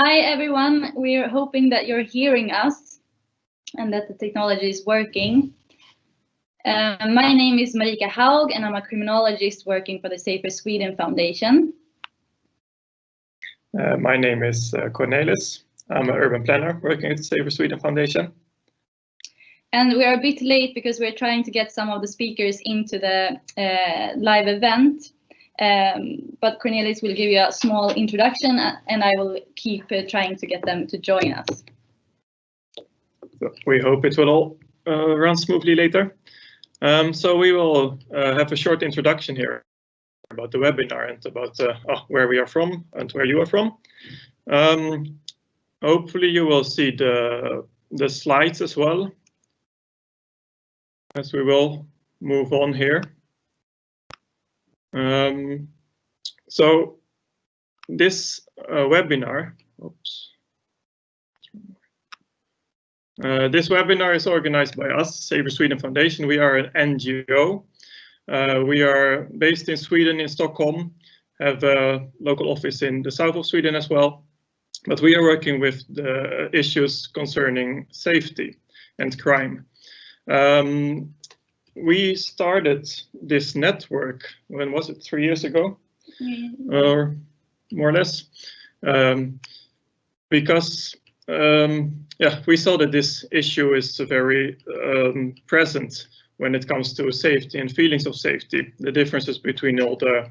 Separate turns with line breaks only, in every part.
Hi everyone, we're hoping that you're hearing us and that the technology is working. My name is Marika Haug and I'm a criminologist working for the Safer Sweden Foundation.
My name is Cornelis. I'm an urban planner working at the Safer Sweden Foundation.
And we are a bit late because we're trying to get some of the speakers into the live event. But Cornelis will give you a small introduction and I will keep trying to get them to join us.
We hope it will all run smoothly later. So we will have a short introduction here about the webinar and about where we are from and where you are from. Hopefully you will see the slides as well, as we will move on here. So this webinar, this webinar is organized by us, Safer Sweden Foundation. We are an NGO. We are based in Sweden, in Stockholm, have a local office in the south of Sweden as well. But we are working with the issues concerning safety and crime. We started this network, when was it, 3 years ago? Or more or less, because we saw that this issue is very present when it comes to safety and feelings of safety, the differences between all the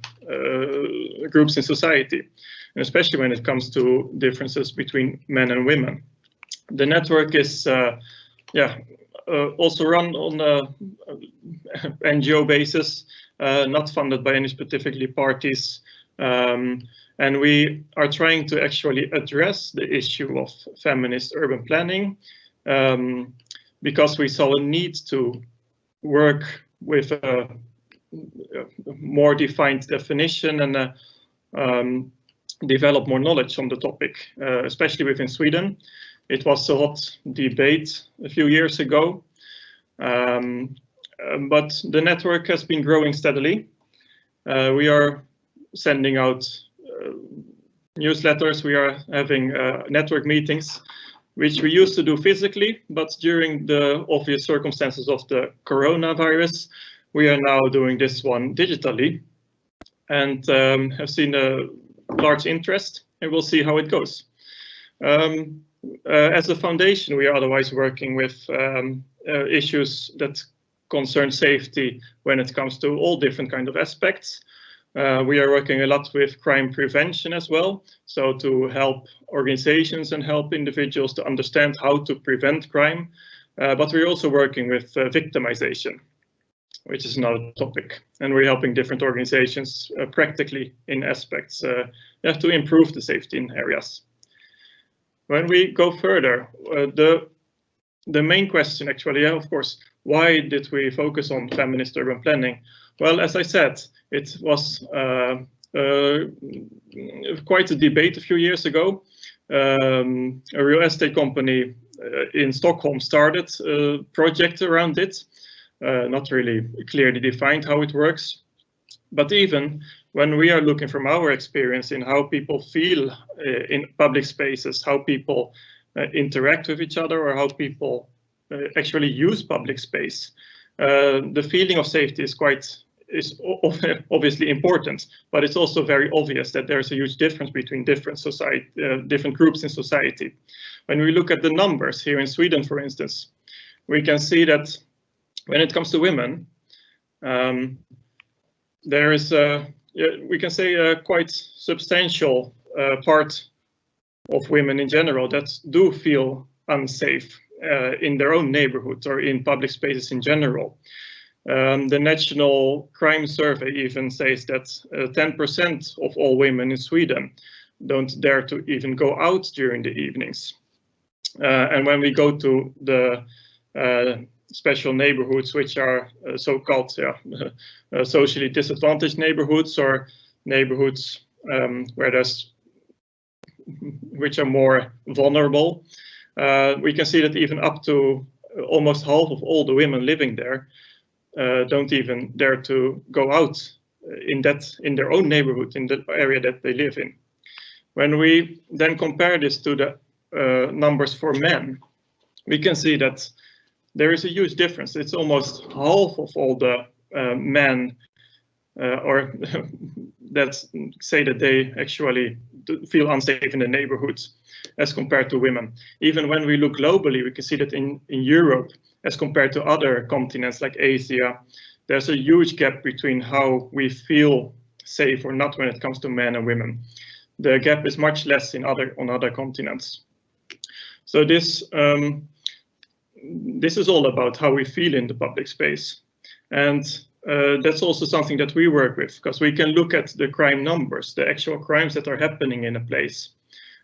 groups in society, and especially when it comes to differences between men and women. The network is also run on a NGO basis, not funded by any specifically parties, and we are trying to actually address the issue of feminist urban planning because we saw a need to work with a more defined definition and develop more knowledge on the topic, especially within Sweden. It was a hot debate a few years ago, but the network has been growing steadily. We are sending out newsletters, we are having network meetings, which we used to do physically, but during the obvious circumstances of the coronavirus, we are now doing this one digitally and have seen a large interest, and we'll see how it goes. As a foundation, we are otherwise working with issues that concern safety when it comes to all different kind of aspects. We are working a lot with crime prevention as well, so to help organizations and help individuals to understand how to prevent crime. But we're also working with victimization, which is another topic, and we're helping different organizations practically in aspects to improve the safety in areas. When we go further, the main question actually, of course, why did we focus on feminist urban planning? Well, as I said, it was quite a debate a few years ago. A real estate company in Stockholm started a project around it, not really clearly defined how it works. But even when we are looking from our experience in how people feel in public spaces, how people interact with each other, or how people actually use public space, the feeling of safety is obviously important, but it's also very obvious that there's a huge difference between different groups in society. When we look at the numbers here in Sweden, for instance, we can see that when it comes to women, there is we can say a quite substantial part of women in general that do feel unsafe in their own neighborhoods or in public spaces in general. The National Crime Survey even says that 10% of all women in Sweden don't dare to even go out during the evenings. And when we go to the special neighborhoods, which are so-called socially disadvantaged neighborhoods, or neighborhoods which are more vulnerable, we can see that even up to almost half of all the women living there don't even dare to go out in their own neighborhood, in the area that they live in. When we then compare this to the numbers for men, we can see that there is a huge difference. It's almost half of all the men or that say that they actually feel unsafe in the neighborhoods as compared to women. Even when we look globally, we can see that in Europe, as compared to other continents like Asia, there's a huge gap between how we feel safe or not when it comes to men and women. The gap is much less on other continents. So this is all about how we feel in the public space. And that's also something that we work with, because we can look at the crime numbers, the actual crimes that are happening in a place.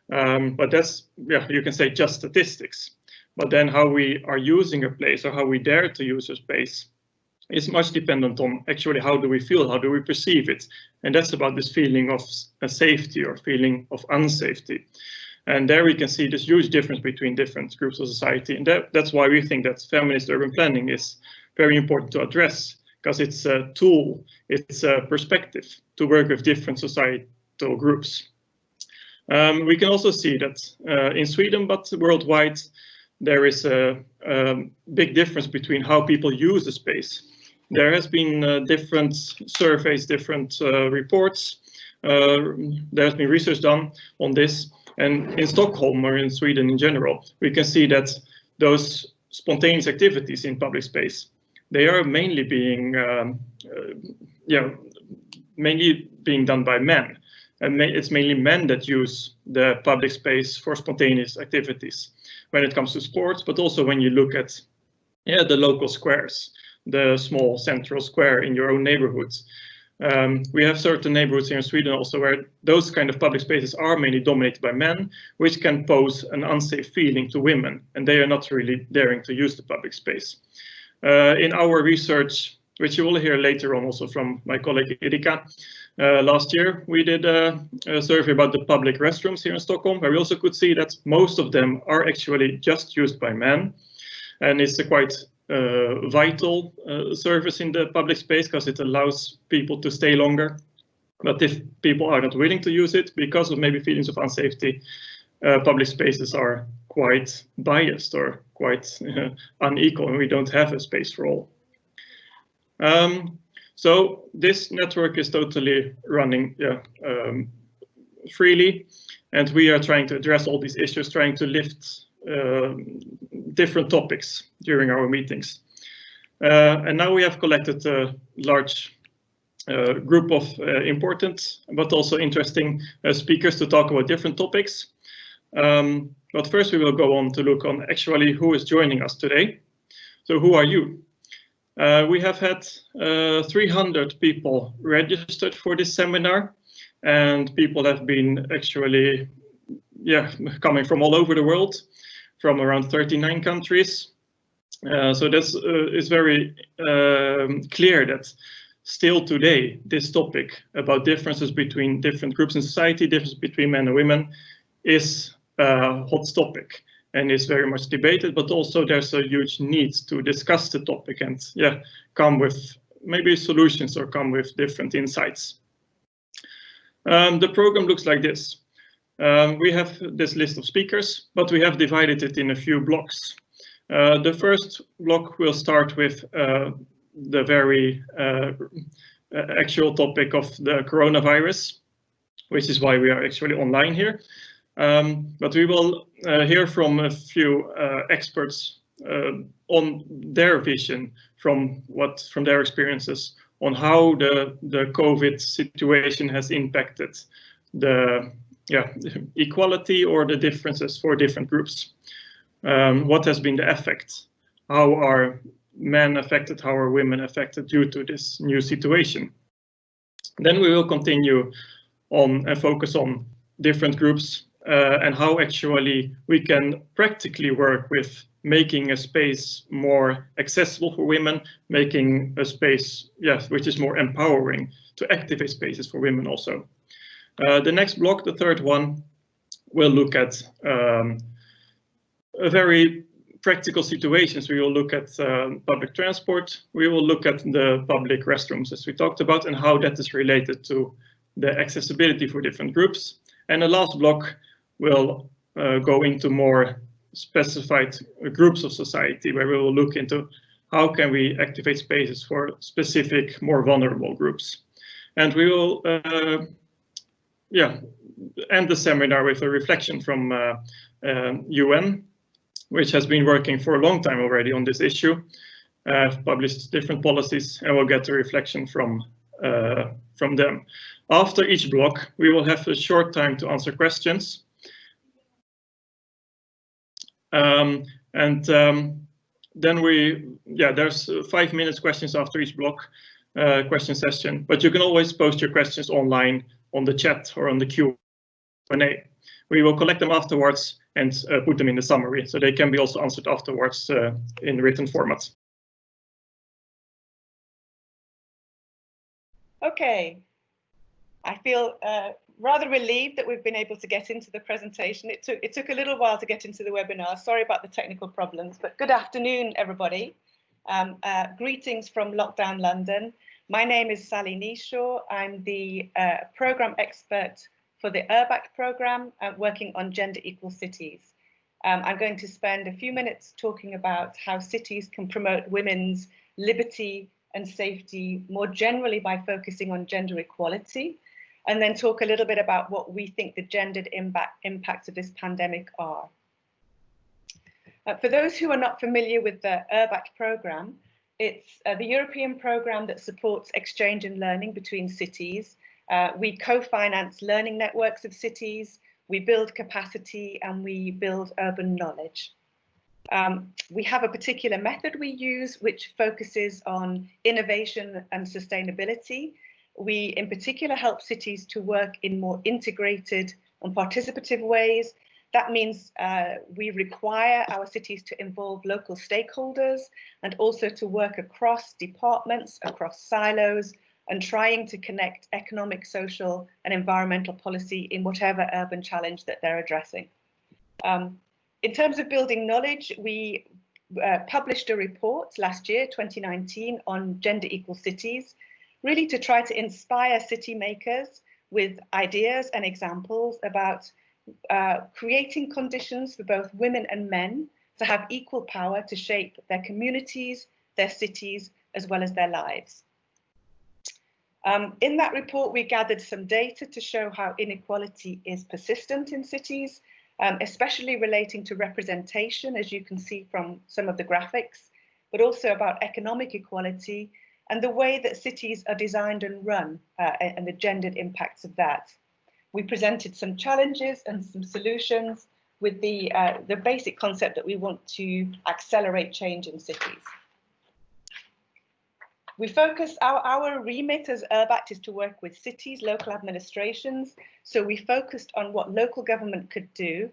But that's, yeah, you can say just statistics. But then how we are using a place or how we dare to use a space is much dependent on actually how do we feel, how do we perceive it. And that's about this feeling of safety or feeling of unsafety. And there we can see this huge difference between different groups of society. And that's why we think that feminist urban planning is very important to address, because it's a tool, it's a perspective to work with different societal groups. We can also see that in Sweden, but worldwide, there is a big difference between how people use the space. There has been different surveys, different reports. There has been research done on this. And in Stockholm, or in Sweden in general, we can see that those spontaneous activities in public space, they are mainly being done by men. And it's mainly men that use the public space for spontaneous activities when it comes to sports, but also when you look at the local squares, the small central square in your own neighborhoods. We have certain neighborhoods here in Sweden also where those kind of public spaces are mainly dominated by men, which can pose an unsafe feeling to women, and they are not really daring to use the public space. In our research, which you will hear later on also from my colleague Erika, last year we did a survey about the public restrooms here in Stockholm, where we also could see that most of them are actually just used by men, and it's a quite vital service in the public space because it allows people to stay longer. But if people are not willing to use it because of maybe feelings of unsafety, public spaces are quite biased or quite unequal, and we don't have a space for all. So this network is totally running freely, and we are trying to address all these issues, trying to lift different topics during our meetings. And now we have collected a large group of important but also interesting speakers to talk about different topics. But first we will go on to look on actually who is joining us today. So who are you? We have had 300 people registered for this seminar, and people have been actually coming from all over the world, from around 39 countries. So this is very clear that still today, this topic about differences between different groups in society, differences between men and women, is a hot topic and is very much debated, but also there's a huge need to discuss the topic and come with maybe solutions or come with different insights. The program looks like this. We have this list of speakers, but we have divided it in a few blocks. The first block will start with the very actual topic of the coronavirus, which is why we are actually online here. But we will hear from a few experts on their vision from their experiences on how the COVID situation has impacted the equality or the differences for different groups. What has been the effect? How are men affected? How are women affected due to this new situation? Then we will continue on and focus on different groups and how actually we can practically work with making a space more accessible for women, making a space, which is more empowering to activate spaces for women also. The next block, the third one, will look at very practical situations. We will look at public transport. We will look at the public restrooms, as we talked about, and how that is related to the accessibility for different groups. And the last block will go into more specified groups of society, where we will look into how can we activate spaces for specific, more vulnerable groups. And we will end the seminar with a reflection from UN, which has been working for a long time already on this issue, published different policies, and we'll get a reflection from them. After each block, we will have a short time to answer questions. Then there's 5 minutes questions after each block question session, but you can always post your questions online on the chat or on the Q&A. We will collect them afterwards and put them in the summary, so they can be also answered afterwards in written format.
Okay, I feel rather relieved that we've been able to get into the presentation. It took a little while to get into the webinar. Sorry about the technical problems, but good afternoon, everybody. Greetings from lockdown London. My name is Sally Neeshaw. I'm the program expert for the Urbact Program, working on gender equal cities. I'm going to spend a few minutes talking about how cities can promote women's liberty and safety more generally by focusing on gender equality, and then talk a little bit about what we think the gendered impacts of this pandemic are. For those who are not familiar with the Urbact Program, it's the European program that supports exchange and learning between cities. We co-finance learning networks of cities, we build capacity, and we build urban knowledge. We have a particular method we use which focuses on innovation and sustainability. We in particular help cities to work in more integrated and participative ways. That means we require our cities to involve local stakeholders and also to work across departments, across silos, and trying to connect economic, social, and environmental policy in whatever urban challenge that they're addressing. In terms of building knowledge, we published a report last year, 2019, on gender equal cities, really to try to inspire city makers with ideas and examples about creating conditions for both women and men to have equal power to shape their communities, their cities, as well as their lives. In that report, we gathered some data to show how inequality is persistent in cities, especially relating to representation, as you can see from some of the graphics, but also about economic equality and the way that cities are designed and run and the gendered impacts of that. We presented some challenges and some solutions with the basic concept that we want to accelerate change in cities. We focus, our remit as Urbact is to work with cities, local administrations. So we focused on what local government could do.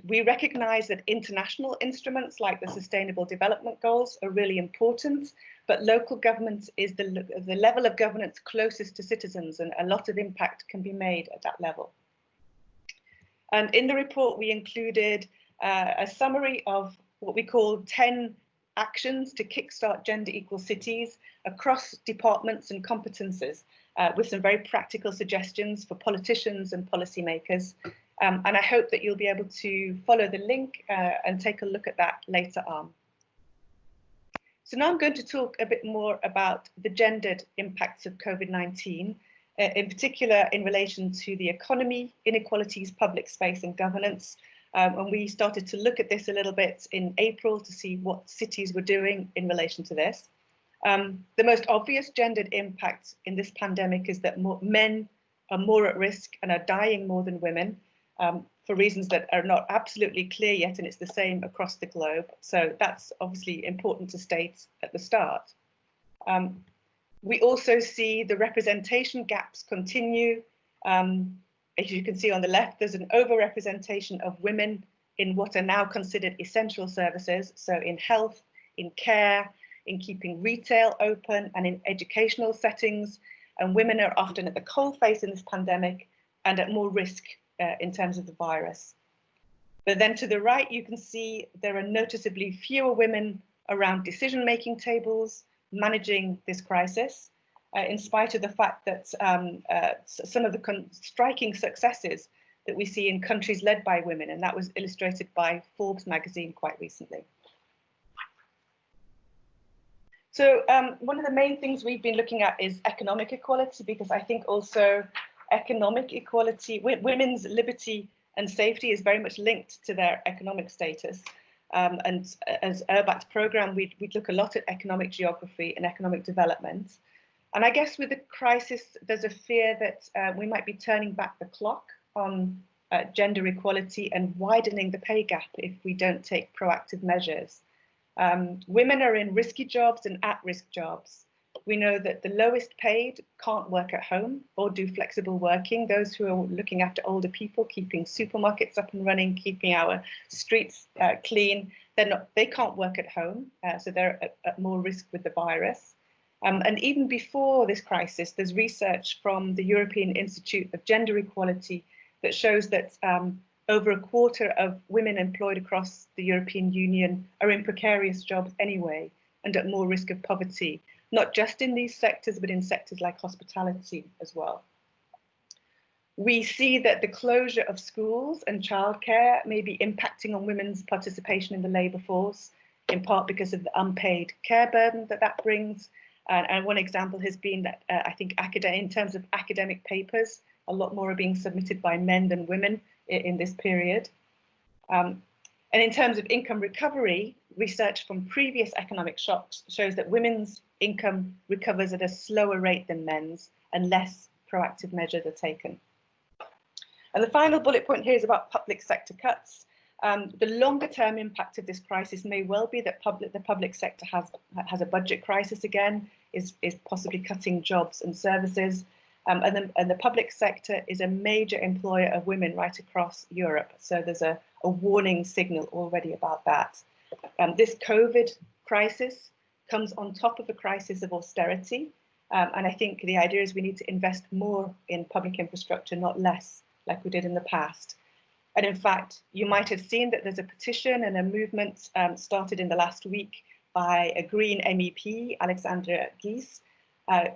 We recognize that international instruments like the Sustainable Development Goals are really important, but local government is the level of governance closest to citizens, and a lot of impact can be made at that level. And in the report, we included a summary of what we call 10 actions to kickstart gender equal cities across departments and competences, with some very practical suggestions for politicians and policymakers. And I hope that you'll be able to follow the link and take a look at that later on. So now I'm going to talk a bit more about the gendered impacts of COVID-19, in particular in relation to the economy, inequalities, public space and governance. And we started to look at this a little bit in April to see what cities were doing in relation to this. The most obvious gendered impact in this pandemic is that men are more at risk and are dying more than women, for reasons that are not absolutely clear yet, and it's the same across the globe. So that's obviously important to state at the start. We also see the representation gaps continue. As you can see on the left, there's an overrepresentation of women in what are now considered essential services. So in health, in care, in keeping retail open and in educational settings. And women are often at the coalface in this pandemic and at more risk in terms of the virus. But then to the right, you can see there are noticeably fewer women around decision-making tables managing this crisis. In spite of the fact that some of the striking successes that we see in countries led by women, and that was illustrated by Forbes magazine quite recently. So one of the main things we've been looking at is economic equality, because I think also economic equality, women's liberty and safety is very much linked to their economic status. And as Urbact Program, we'd look a lot at economic geography and economic development. And I guess with the crisis, there's a fear that we might be turning back the clock on gender equality and widening the pay gap if we don't take proactive measures. Women are in risky jobs and at-risk jobs. We know that the lowest paid can't work at home or do flexible working. Those who are looking after older people, keeping supermarkets up and running, keeping our streets clean, they can't work at home, so they're at more risk with the virus. And even before this crisis, there's research from the European Institute of Gender Equality that shows that over a quarter of women employed across the European Union are in precarious jobs anyway and at more risk of poverty, not just in these sectors, but in sectors like hospitality as well. We see that the closure of schools and childcare may be impacting on women's participation in the labour force, in part because of the unpaid care burden that brings. And one example has been that I think in terms of academic papers, a lot more are being submitted by men than women in this period. And in terms of income recovery, research from previous economic shocks shows that women's income recovers at a slower rate than men's and less proactive measures are taken. And the final bullet point here is about public sector cuts. The longer term impact of this crisis may well be that the public sector has a budget crisis again, is possibly cutting jobs and services. And the public sector is a major employer of women right across Europe. So there's a warning signal already about that. This COVID crisis comes on top of a crisis of austerity. And I think the idea is we need to invest more in public infrastructure, not less, like we did in the past. And in fact, you might have seen that there's a petition and a movement started in the last week by a Green MEP, Alexandra Geese,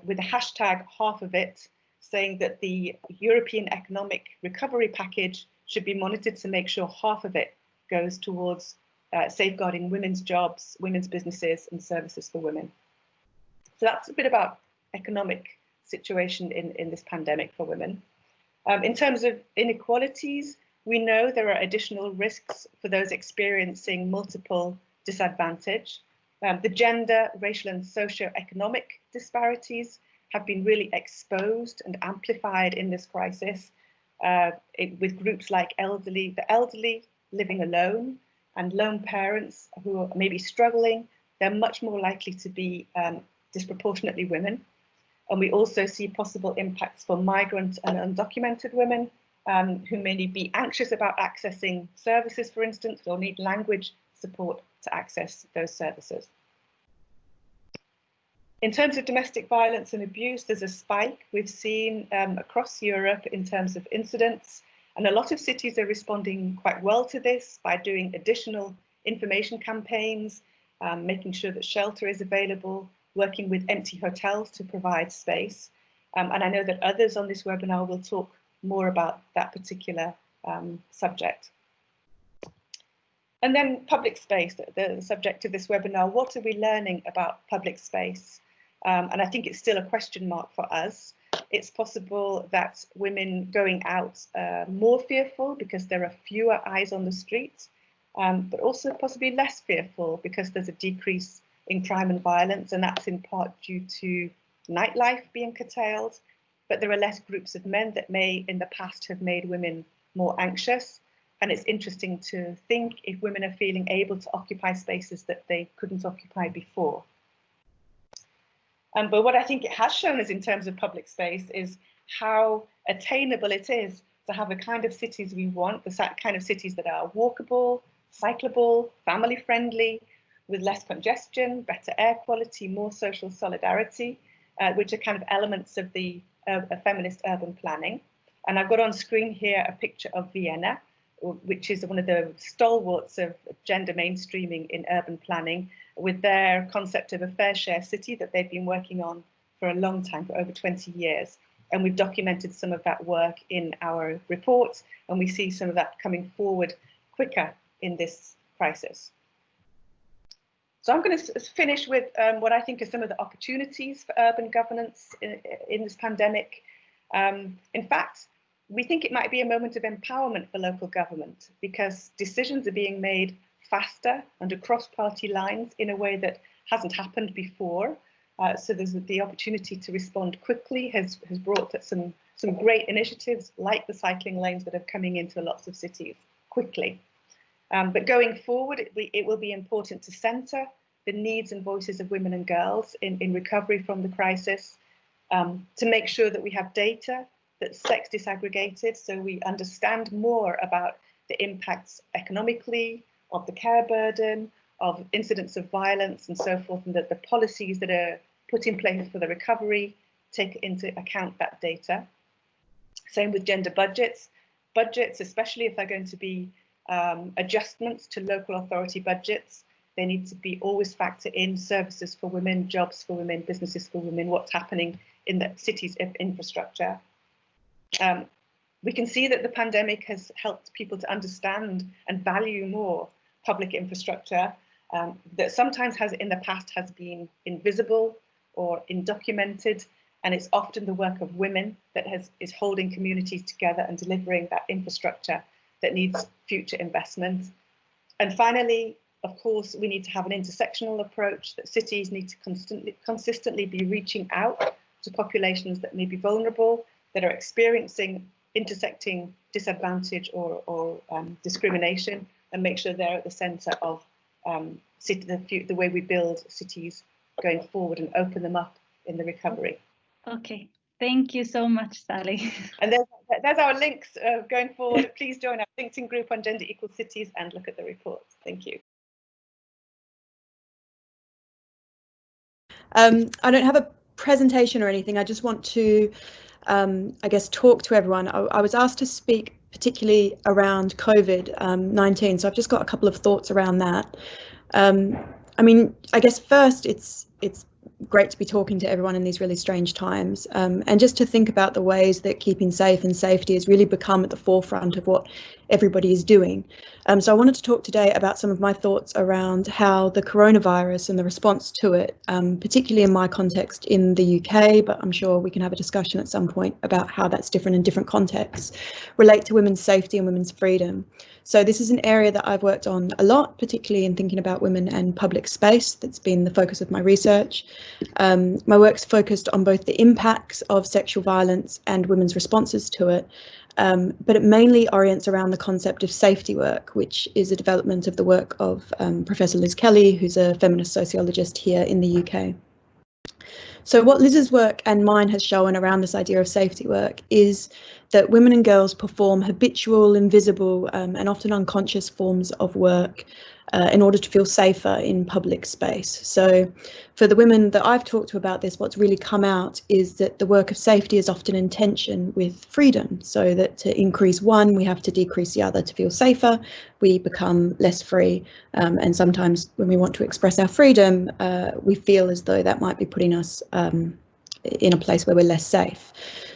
with the hashtag half of it, saying that the European Economic Recovery Package should be monitored to make sure half of it goes towards safeguarding women's jobs, women's businesses and services for women. So that's a bit about economic situation in this pandemic for women. In terms of inequalities, we know there are additional risks for those experiencing multiple disadvantage. The gender, racial and socio-economic disparities have been really exposed and amplified in this crisis with groups like the elderly living alone and lone parents who are maybe struggling. They're much more likely to be disproportionately women. And we also see possible impacts for migrant and undocumented women who may be anxious about accessing services, for instance, or need language support to access those services. In terms of domestic violence and abuse, there's a spike we've seen across Europe in terms of incidents, and a lot of cities are responding quite well to this by doing additional information campaigns, making sure that shelter is available, working with empty hotels to provide space. And I know that others on this webinar will talk more about that particular subject. And then public space, the subject of this webinar. What are we learning about public space? And I think it's still a question mark for us. It's possible that women going out are more fearful because there are fewer eyes on the street, but also possibly less fearful because there's a decrease in crime and violence, and that's in part due to nightlife being curtailed. But there are less groups of men that may in the past have made women more anxious. And it's interesting to think if women are feeling able to occupy spaces that they couldn't occupy before. But what I think it has shown us in terms of public space is how attainable it is to have the kind of cities we want, the kind of cities that are walkable, cyclable, family friendly, with less congestion, better air quality, more social solidarity, which are kind of elements of the feminist urban planning. And I've got on screen here a picture of Vienna, which is one of the stalwarts of gender mainstreaming in urban planning, with their concept of a fair share city that they've been working on for a long time, for over 20 years. And we've documented some of that work in our report, and we see some of that coming forward quicker in this crisis. So I'm going to finish with what I think are some of the opportunities for urban governance in this pandemic. In fact, we think it might be a moment of empowerment for local government, because decisions are being made faster and across party lines in a way that hasn't happened before. So there's the opportunity to respond quickly has brought some great initiatives like the cycling lanes that are coming into lots of cities quickly. But going forward, it will be important to centre the needs and voices of women and girls in recovery from the crisis, to make sure that we have data that's sex disaggregated, so we understand more about the impacts economically, of the care burden, of incidents of violence and so forth, and that the policies that are put in place for the recovery take into account that data. Same with gender budgets. Budgets, especially if they're going to be adjustments to local authority budgets, they need to be always factor in services for women, jobs for women, businesses for women, what's happening in the city's infrastructure. We can see that the pandemic has helped people to understand and value more public infrastructure that sometimes in the past has been invisible or undocumented, and it's often the work of women that is holding communities together and delivering that infrastructure that needs future investment. And finally, of course, we need to have an intersectional approach, that cities need to consistently be reaching out to populations that may be vulnerable, that are experiencing intersecting disadvantage or discrimination, and make sure they're at the centre of the way we build cities going forward and open them up in the recovery.
Okay, thank you so much, Sally.
And there's our links going forward. Please join our LinkedIn group on gender equal cities and look at the report. Thank you.
I don't have a presentation or anything. I just want to, I guess, talk to everyone. I was asked to speak particularly around COVID-19, so I've just got a couple of thoughts around that. I mean, I guess first, it's great to be talking to everyone in these really strange times, and just to think about the ways that keeping safe and safety has really become at the forefront of what everybody is doing. So I wanted to talk today about some of my thoughts around how the coronavirus and the response to it, particularly in my context in the UK, but I'm sure we can have a discussion at some point about how that's different in different contexts, relate to women's safety and women's freedom. So this is an area that I've worked on a lot, particularly in thinking about women and public space. That's been the focus of my research. My work's focused on both the impacts of sexual violence and women's responses to it, but it mainly orients around the concept of safety work, which is a development of the work of Professor Liz Kelly, who's a feminist sociologist here in the UK. So what Liz's work and mine has shown around this idea of safety work is that women and girls perform habitual, invisible, and often unconscious forms of work in order to feel safer in public space. So for the women that I've talked to about this, what's really come out is that the work of safety is often in tension with freedom, so that to increase one, we have to decrease the other to feel safer. We become less free, and sometimes when we want to express our freedom, we feel as though that might be putting us in a place where we're less safe.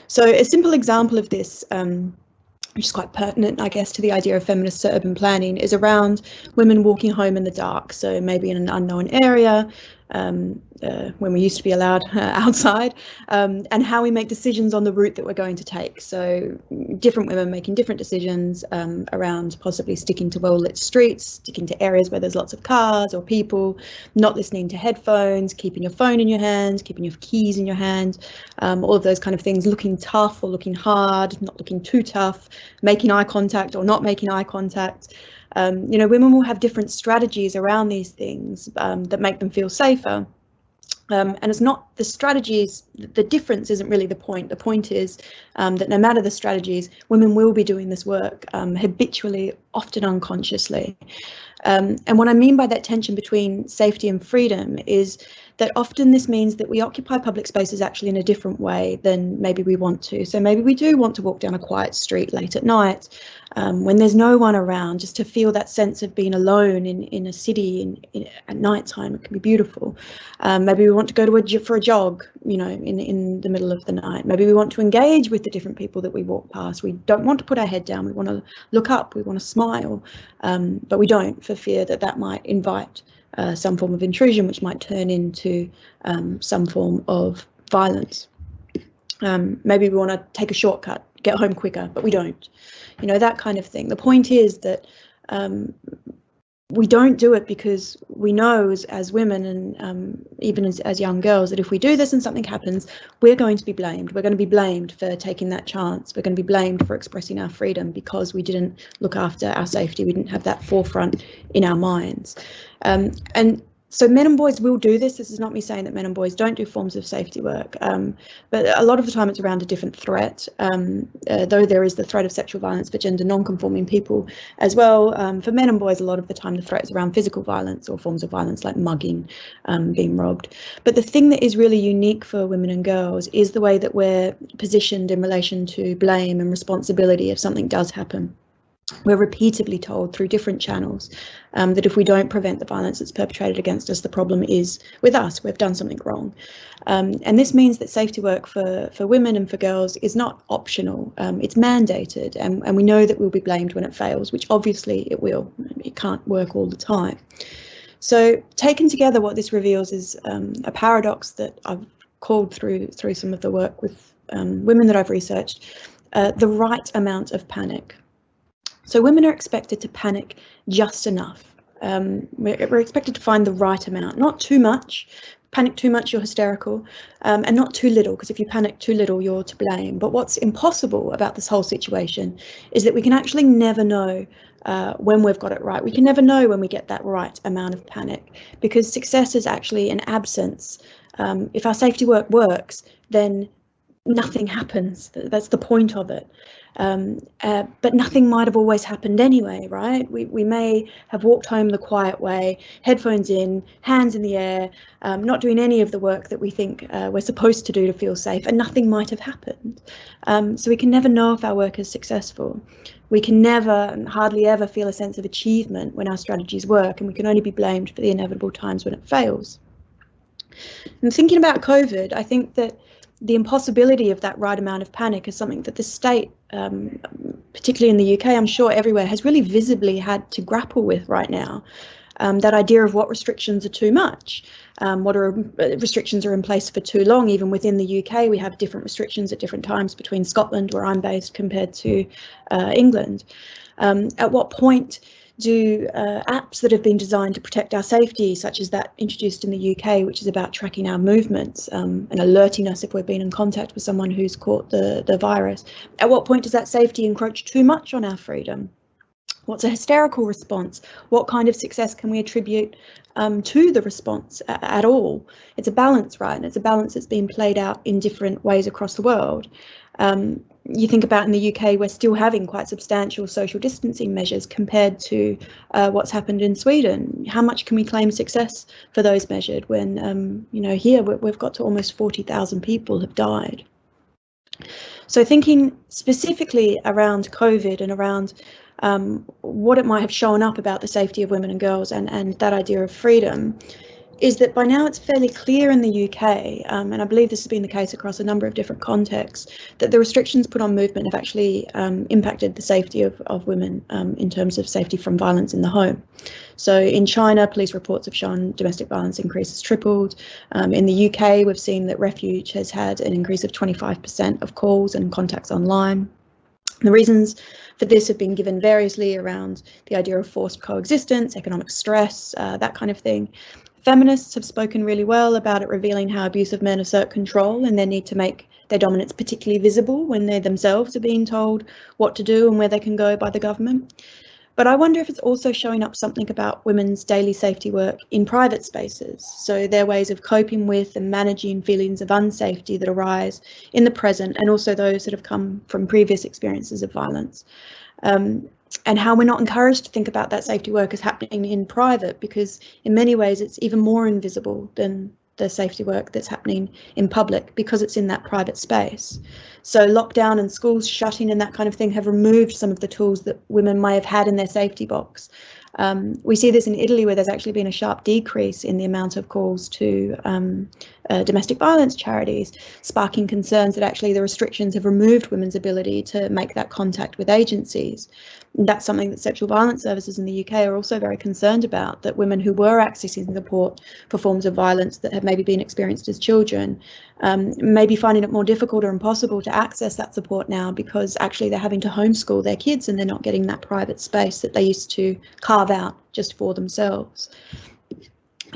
So a simple example of this, which is quite pertinent, I guess, to the idea of feminist urban planning, is around women walking home in the dark. So maybe in an unknown area, when we used to be allowed outside, and how we make decisions on the route that we're going to take. So different women making different decisions around possibly sticking to well-lit streets, sticking to areas where there's lots of cars or people, not listening to headphones, keeping your phone in your hand, keeping your keys in your hand, all of those kind of things, looking tough or looking hard, not looking too tough, making eye contact or not making eye contact. You know, women will have different strategies around these things that make them feel safer. And it's not the strategies, the difference isn't really the point. The point is that no matter the strategies, women will be doing this work habitually, often unconsciously. And what I mean by that tension between safety and freedom is that often this means that we occupy public spaces actually in a different way than maybe we want to. So maybe we do want to walk down a quiet street late at night when there's no one around, just to feel that sense of being alone in a city at night time. It can be beautiful. Maybe we want to go to for a jog, you know, in the middle of the night. Maybe we want to engage with the different people that we walk past. We don't want to put our head down. We want to look up. We want to smile, but we don't, for fear that that might invite some form of intrusion, which might turn into some form of violence. Maybe we want to take a shortcut, get home quicker, but we don't. You know, that kind of thing. The point is that we don't do it because we know as women and even as young girls that if we do this and something happens, we're going to be blamed. We're going to be blamed for taking that chance. We're going to be blamed for expressing our freedom because we didn't look after our safety. We didn't have that forefront in our minds. And so men and boys will do this. This is not me saying that men and boys don't do forms of safety work, but a lot of the time it's around a different threat, though there is the threat of sexual violence for gender non-conforming people as well. For men and boys, a lot of the time the threat is around physical violence or forms of violence like mugging, being robbed. But the thing that is really unique for women and girls is the way that we're positioned in relation to blame and responsibility if something does happen. We're repeatedly told through different channels that if we don't prevent the violence that's perpetrated against us, the problem is with us. We've done something wrong. And this means that safety work for women and for girls is not optional. It's mandated, and we know that we'll be blamed when it fails, which obviously it will. It can't work all the time. So taken together, what this reveals is a paradox that I've called through some of the work with women that I've researched, the right amount of panic. So women are expected to panic just enough. We're expected to find the right amount, not too much. Panic too much, you're hysterical, and not too little, because if you panic too little, you're to blame. But what's impossible about this whole situation is that we can actually never know when we've got it right. We can never know when we get that right amount of panic, because success is actually an absence. If our safety work works, then nothing happens. That's the point of it. But nothing might have always happened anyway, right? We may have walked home the quiet way, headphones in, hands in the air, not doing any of the work that we think we're supposed to do to feel safe, and nothing might have happened. So we can never know if our work is successful. We can never and hardly ever feel a sense of achievement when our strategies work, and we can only be blamed for the inevitable times when it fails. And thinking about COVID, I think that the impossibility of that right amount of panic is something that the state, particularly in the UK, I'm sure everywhere, has really visibly had to grapple with right now. That idea of what restrictions are too much, what restrictions are in place for too long. Even within the UK, we have different restrictions at different times between Scotland, where I'm based, compared to England. At what point do apps that have been designed to protect our safety, such as that introduced in the UK, which is about tracking our movements and alerting us if we've been in contact with someone who's caught the virus, at what point does that safety encroach too much on our freedom? What's a hysterical response? What kind of success can we attribute to the response at all? It's a balance, right? And it's a balance that's being played out in different ways across the world. You think about in the UK, we're still having quite substantial social distancing measures compared to what's happened in Sweden. How much can we claim success for those measured when, you know, here we've got to almost 40,000 people have died. So thinking specifically around COVID and around what it might have shown up about the safety of women and girls and that idea of freedom, is that by now it's fairly clear in the UK, and I believe this has been the case across a number of different contexts, that the restrictions put on movement have actually impacted the safety of women in terms of safety from violence in the home. So in China, police reports have shown domestic violence increases tripled. In the UK, we've seen that Refuge has had an increase of 25% of calls and contacts online. The reasons for this have been given variously around the idea of forced coexistence, economic stress, that kind of thing. Feminists have spoken really well about it, revealing how abusive men assert control and their need to make their dominance particularly visible when they themselves are being told what to do and where they can go by the government. But I wonder if it's also showing up something about women's daily safety work in private spaces, so their ways of coping with and managing feelings of unsafety that arise in the present, and also those that have come from previous experiences of violence. And how we're not encouraged to think about that safety work as happening in private, because in many ways it's even more invisible than the safety work that's happening in public because it's in that private space. So lockdown and schools shutting and that kind of thing have removed some of the tools that women may have had in their safety box. We see this in Italy, where there's actually been a sharp decrease in the amount of calls to domestic violence charities, sparking concerns that actually the restrictions have removed women's ability to make that contact with agencies. And that's something that sexual violence services in the UK are also very concerned about, that women who were accessing support for forms of violence that have maybe been experienced as children may be finding it more difficult or impossible to access that support now, because actually they're having to homeschool their kids and they're not getting that private space that they used to carve out just for themselves.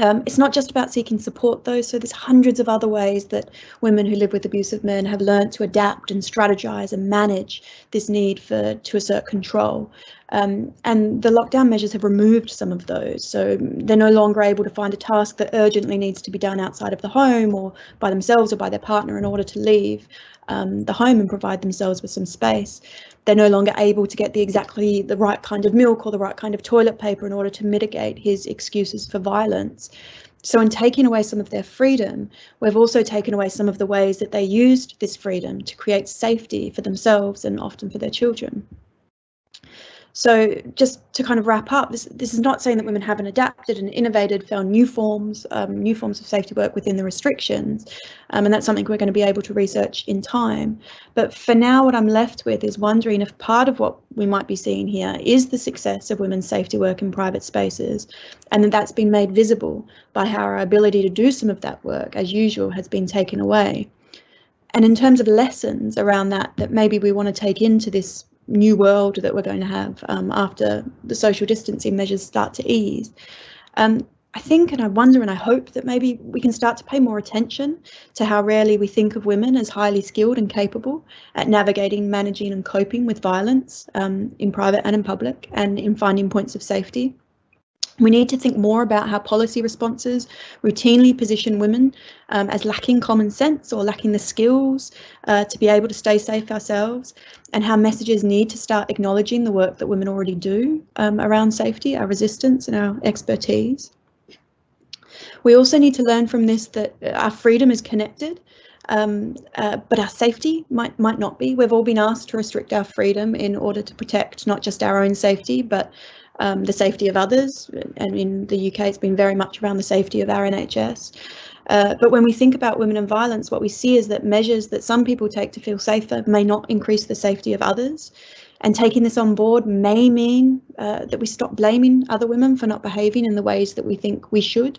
It's not just about seeking support though, so there's hundreds of other ways that women who live with abusive men have learned to adapt and strategize and manage this need to assert control. And the lockdown measures have removed some of those, so they're no longer able to find a task that urgently needs to be done outside of the home or by themselves or by their partner in order to leave the home and provide themselves with some space. They're no longer able to get exactly the right kind of milk or the right kind of toilet paper in order to mitigate his excuses for violence. So in taking away some of their freedom, we've also taken away some of the ways that they used this freedom to create safety for themselves and often for their children. So just to kind of wrap up, this is not saying that women haven't adapted and innovated, found new forms of safety work within the restrictions, and that's something we're going to be able to research in time. But for now, what I'm left with is wondering if part of what we might be seeing here is the success of women's safety work in private spaces, and that's been made visible by how our ability to do some of that work, as usual, has been taken away. And in terms of lessons around that maybe we want to take into this new world that we're going to have after the social distancing measures start to ease. I think, and I wonder and I hope that maybe we can start to pay more attention to how rarely we think of women as highly skilled and capable at navigating, managing and coping with violence in private and in public, and in finding points of safety. We need to think more about how policy responses routinely position women as lacking common sense or lacking the skills to be able to stay safe ourselves, and how messages need to start acknowledging the work that women already do around safety, our resistance and our expertise. We also need to learn from this that our freedom is connected, but our safety might not be. We've all been asked to restrict our freedom in order to protect not just our own safety, but the safety of others, and in the UK it's been very much around the safety of our NHS. But when we think about women and violence, what we see is that measures that some people take to feel safer may not increase the safety of others. And taking this on board may mean that we stop blaming other women for not behaving in the ways that we think we should.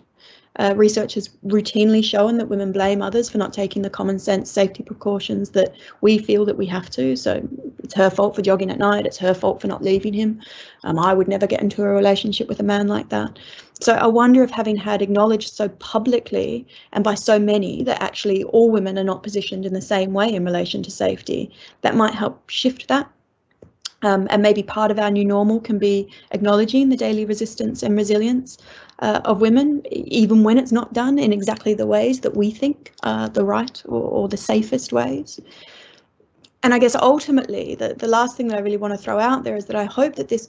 Research has routinely shown that women blame others for not taking the common sense safety precautions that we feel that we have to. So it's her fault for jogging at night, it's her fault for not leaving him. I would never get into a relationship with a man like that. So I wonder if, having had acknowledged so publicly and by so many that actually all women are not positioned in the same way in relation to safety, that might help shift that. And maybe part of our new normal can be acknowledging the daily resistance and resilience of women, even when it's not done in exactly the ways that we think are the right or the safest ways. And I guess ultimately, the last thing that I really want to throw out there is that I hope that this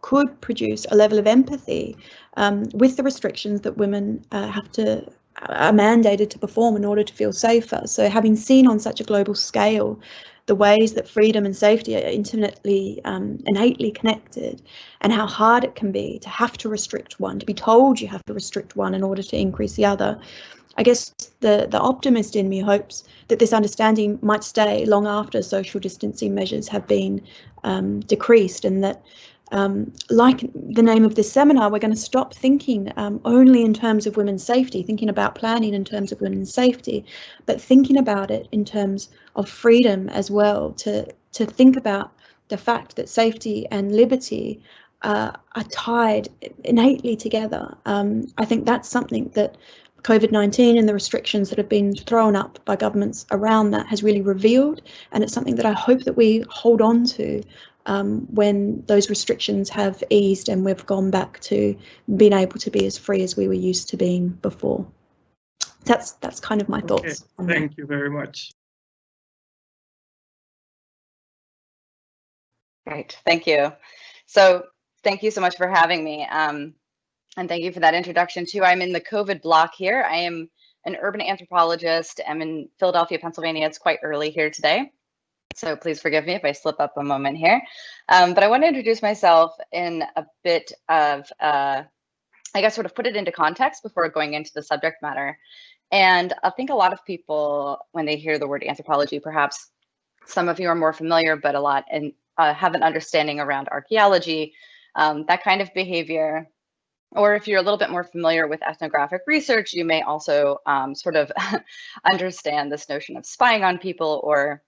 could produce a level of empathy with the restrictions that women are mandated to perform in order to feel safer. So having seen on such a global scale the ways that freedom and safety are intimately, innately connected, and how hard it can be to have to restrict one, to be told you have to restrict one in order to increase the other. I guess the optimist in me hopes that this understanding might stay long after social distancing measures have been decreased, and that, like the name of this seminar, we're going to stop thinking only in terms of women's safety, thinking about planning in terms of women's safety, but thinking about it in terms of freedom as well, to think about the fact that safety and liberty are tied innately together. I think that's something that COVID-19 and the restrictions that have been thrown up by governments around that has really revealed, and it's something that I hope that we hold on to when those restrictions have eased and we've gone back to being able to be as free as we were used to being before. That's kind of my thoughts.
Okay. Thank you very much.
Great, thank you. So thank you so much for having me. And thank you for that introduction too. I'm in the COVID block here. I am an urban anthropologist. I'm in Philadelphia, Pennsylvania. It's quite early here today, so please forgive me if I slip up a moment here. But I want to introduce myself in a bit of, I guess, sort of put it into context before going into the subject matter. And I think a lot of people, when they hear the word anthropology, perhaps some of you are more familiar, but a lot and have an understanding around archaeology, that kind of behavior. Or if you're a little bit more familiar with ethnographic research, you may also sort of understand this notion of spying on people or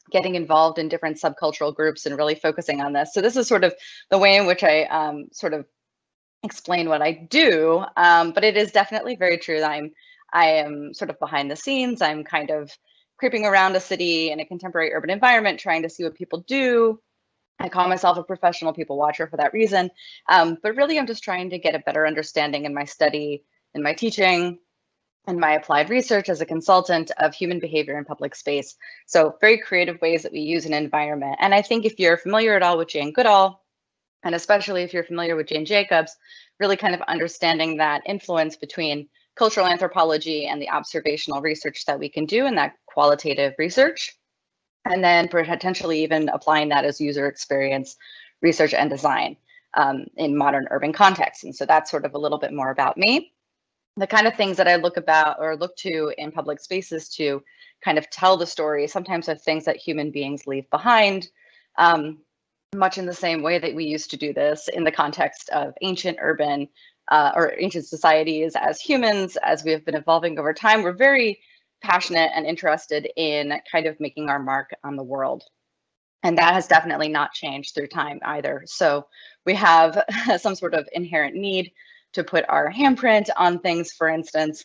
getting involved in different subcultural groups and really focusing on this. So this is sort of the way in which I sort of explain what I do, but it is definitely very true that I am sort of behind the scenes. I'm kind of creeping around a city in a contemporary urban environment, trying to see what people do. I call myself a professional people watcher for that reason. But really, I'm just trying to get a better understanding in my study, in my teaching, and my applied research as a consultant of human behavior in public space. So very creative ways that we use an environment. And I think if you're familiar at all with Jane Goodall, and especially if you're familiar with Jane Jacobs, really kind of understanding that influence between cultural anthropology and the observational research that we can do in that qualitative research, and then potentially even applying that as user experience research and design in modern urban contexts. And so that's sort of a little bit more about me. The kind of things that I look to in public spaces to kind of tell the story, sometimes of things that human beings leave behind, much in the same way that we used to do this in the context of ancient urban or ancient societies as humans, as we have been evolving over time. We're very passionate and interested in kind of making our mark on the world. And that has definitely not changed through time either. So we have some sort of inherent need to put our handprint on things, for instance,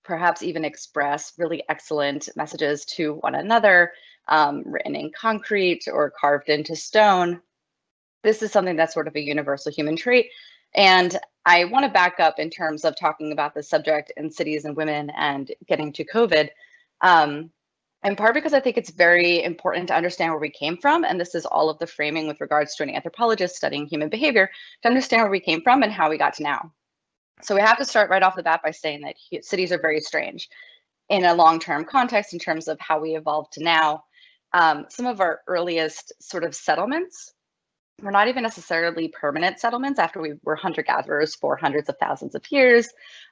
perhaps even express really excellent messages to one another, written in concrete or carved into stone. This is something that's sort of a universal human trait. And I want to back up in terms of talking about the subject in cities and women and getting to COVID, in part because I think it's very important to understand where we came from. And this is all of the framing with regards to an anthropologist studying human behavior, to understand where we came from and how we got to now. So we have to start right off the bat by saying that cities are very strange in a long-term context in terms of how we evolved to now. Some of our earliest sort of settlements were not even necessarily permanent settlements after we were hunter-gatherers for hundreds of thousands of years.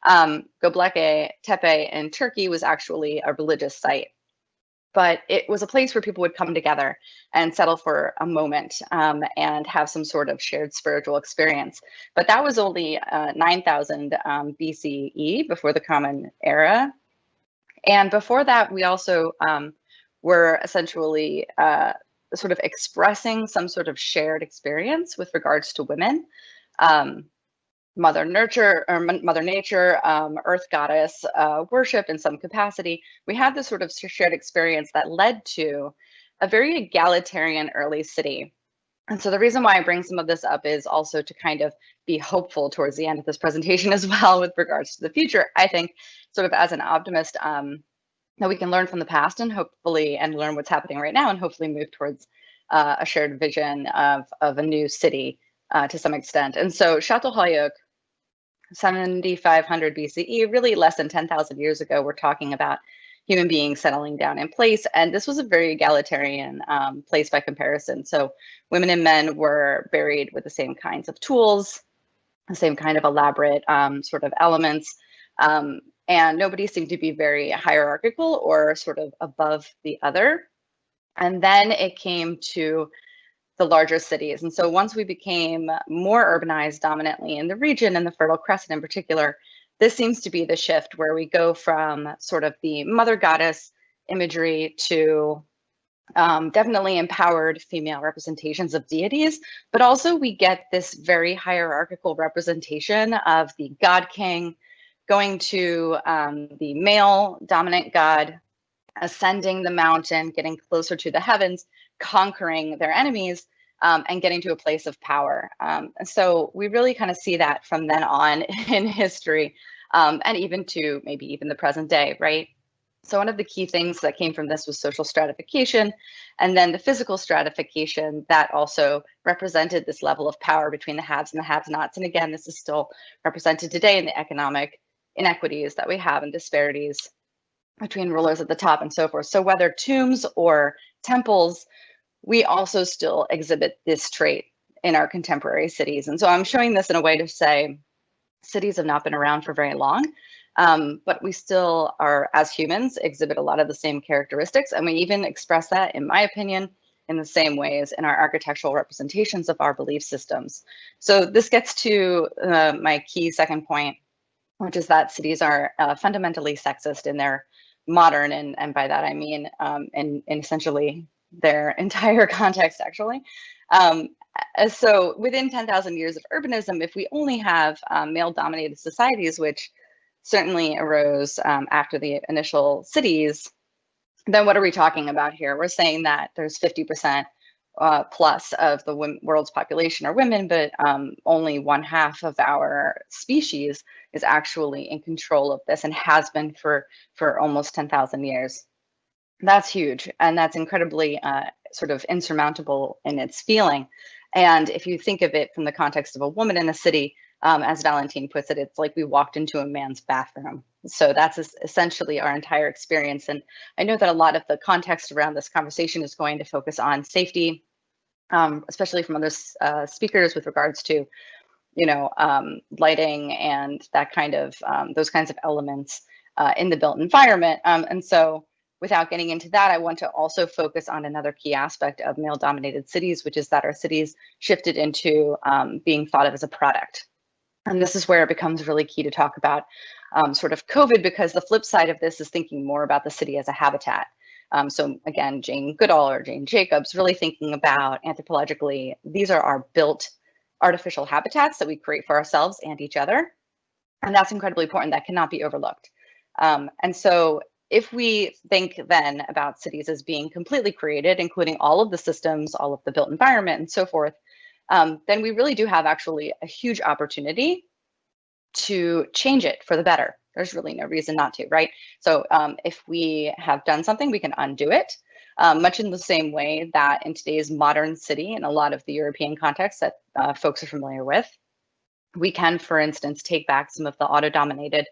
Göbekli Tepe in Turkey was actually a religious site, but it was a place where people would come together and settle for a moment and have some sort of shared spiritual experience. But that was only 9,000 BCE, before the Common Era. And before that, we also were essentially sort of expressing some sort of shared experience with regards to women, Mother Nature, Earth Goddess worship in some capacity. We had this sort of shared experience that led to a very egalitarian early city. And so the reason why I bring some of this up is also to kind of be hopeful towards the end of this presentation as well with regards to the future. I think sort of as an optimist, that we can learn from the past and hopefully learn what's happening right now and hopefully move towards a shared vision of a new city to some extent. And so Çatalhöyük, 7,500 BCE, really less than 10,000 years ago, we're talking about human beings settling down in place. And this was a very egalitarian place by comparison. So women and men were buried with the same kinds of tools, the same kind of elaborate sort of elements. And nobody seemed to be very hierarchical or sort of above the other. And then it came to the larger cities. And so once we became more urbanized dominantly in the region, and the Fertile Crescent in particular, this seems to be the shift where we go from sort of the mother goddess imagery to definitely empowered female representations of deities, but also we get this very hierarchical representation of the god king going to the male dominant god, ascending the mountain, getting closer to the heavens, conquering their enemies, and getting to a place of power. And so we really kind of see that from then on in history, and even to maybe even the present day, right? So one of the key things that came from this was social stratification, and then the physical stratification that also represented this level of power between the haves and the have-nots. And again, this is still represented today in the economic inequities that we have and disparities between rulers at the top and so forth. So whether tombs or temples, we also still exhibit this trait in our contemporary cities. And so I'm showing this in a way to say cities have not been around for very long, but we still are, as humans, exhibit a lot of the same characteristics. And we even express that, in my opinion, in the same ways in our architectural representations of our belief systems. So this gets to my key second point, which is that cities are fundamentally sexist in their modern, and by that I mean in essentially their entire context, actually. So within 10,000 years of urbanism, if we only have male-dominated societies, which certainly arose after the initial cities, then what are we talking about here? We're saying that there's 50% plus of the world's population are women, but only 1/2 of our species is actually in control of this and has been for almost 10,000 years. That's huge, and that's incredibly sort of insurmountable in its feeling. And if you think of it from the context of a woman in a city, as Valentine puts it, it's like we walked into a man's bathroom. So that's essentially our entire experience. And I know that a lot of the context around this conversation is going to focus on safety, especially from other speakers with regards to, you know, lighting and that kind of, those kinds of elements in the built environment. And so without getting into that, I want to also focus on another key aspect of male-dominated cities, which is that our cities shifted into being thought of as a product. And this is where it becomes really key to talk about sort of COVID, because the flip side of this is thinking more about the city as a habitat. So again, Jane Goodall or Jane Jacobs really thinking about anthropologically, these are our built artificial habitats that we create for ourselves and each other. And that's incredibly important. That cannot be overlooked. And so if we think then about cities as being completely created, including all of the systems, all of the built environment and so forth, then we really do have actually a huge opportunity to change it for the better. There's really no reason not to, right? So if we have done something, we can undo it, much in the same way that in today's modern city, in a lot of the European contexts that folks are familiar with, we can, for instance, take back some of the auto-dominated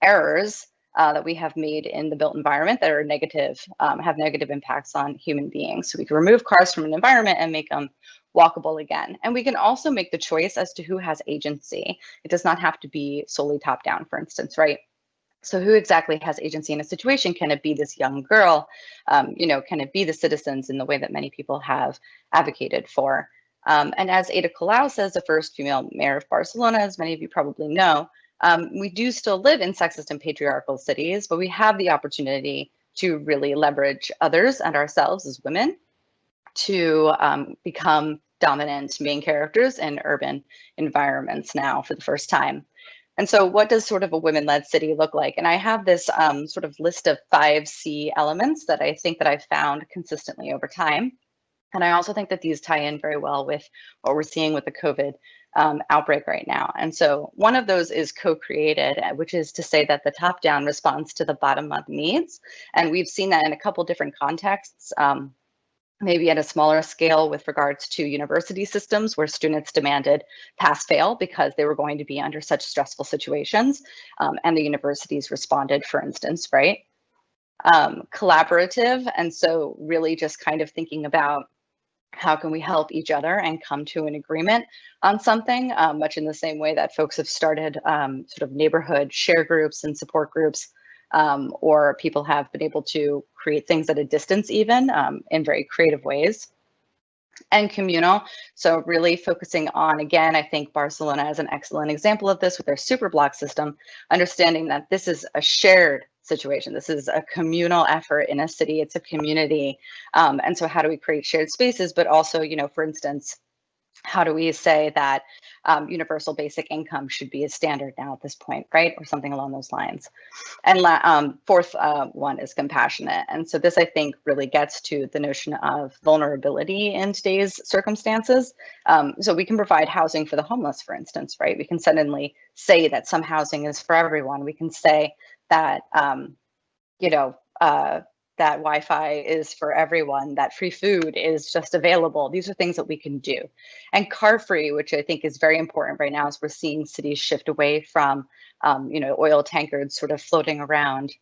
errors that we have made in the built environment that are negative, have negative impacts on human beings. So we can remove cars from an environment and make them walkable again. And we can also make the choice as to who has agency. It does not have to be solely top down, for instance, right? So who exactly has agency in a situation? Can it be this young girl? You know, can it be the citizens in the way that many people have advocated for? And as Ada Colau says, the first female mayor of Barcelona, as many of you probably know, we do still live in sexist and patriarchal cities, but we have the opportunity to really leverage others and ourselves as women to become dominant main characters in urban environments now for the first time. And so what does sort of a women-led city look like? And I have this sort of list of 5 C elements that I think that I've found consistently over time. And I also think that these tie in very well with what we're seeing with the COVID outbreak right now. And so one of those is co-created, which is to say that the top-down responds to the bottom-up needs. And we've seen that in a couple different contexts, maybe at a smaller scale with regards to university systems where students demanded pass-fail because they were going to be under such stressful situations. And the universities responded, for instance, right? Collaborative. And so really just kind of thinking about how can we help each other and come to an agreement on something, much in the same way that folks have started sort of neighborhood share groups and support groups, or people have been able to create things at a distance even in very creative ways. And communal, so really focusing on, again, I think Barcelona is an excellent example of this with their super block system, understanding that this is a shared situation. This is a communal effort in a city. It's a community. And so how do we create shared spaces, but also, you know, for instance, how do we say that universal basic income should be a standard now at this point, right? Or something along those lines. And fourth one is compassionate. And so this, I think, really gets to the notion of vulnerability in today's circumstances. So we can provide housing for the homeless, for instance, right? We can suddenly say that some housing is for everyone. We can say that, you know, that Wi-Fi is for everyone, that free food is just available. These are things that we can do. And car-free, which I think is very important right now as we're seeing cities shift away from oil tankers sort of floating around,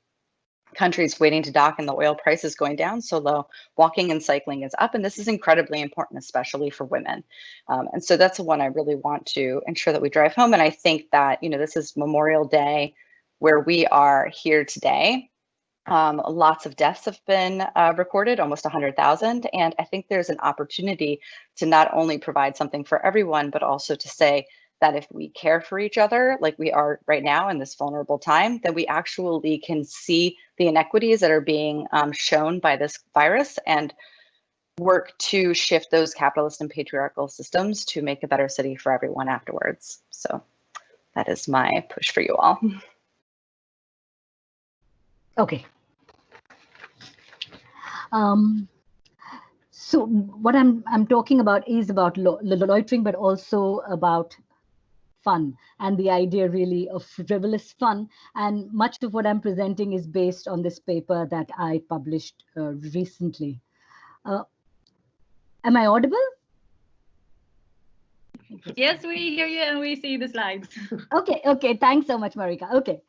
countries waiting to dock and the oil price is going down so low, walking and cycling is up. And this is incredibly important, especially for women. And so that's the one I really want to ensure that we drive home. And I think that, this is Memorial Day where we are here today. Lots of deaths have been recorded, almost 100,000. And I think there's an opportunity to not only provide something for everyone, but also to say that if we care for each other, like we are right now in this vulnerable time, then we actually can see the inequities that are being shown by this virus and work to shift those capitalist and patriarchal systems to make a better city for everyone afterwards. So that is my push for you all.
Okay. So what I'm talking about is about loitering, but also about fun and the idea really of frivolous fun. And much of what I'm presenting is based on this paper that I published recently. Am I audible?
Yes, we hear you and we see the slides.
Okay. Thanks so much, Marika. Okay.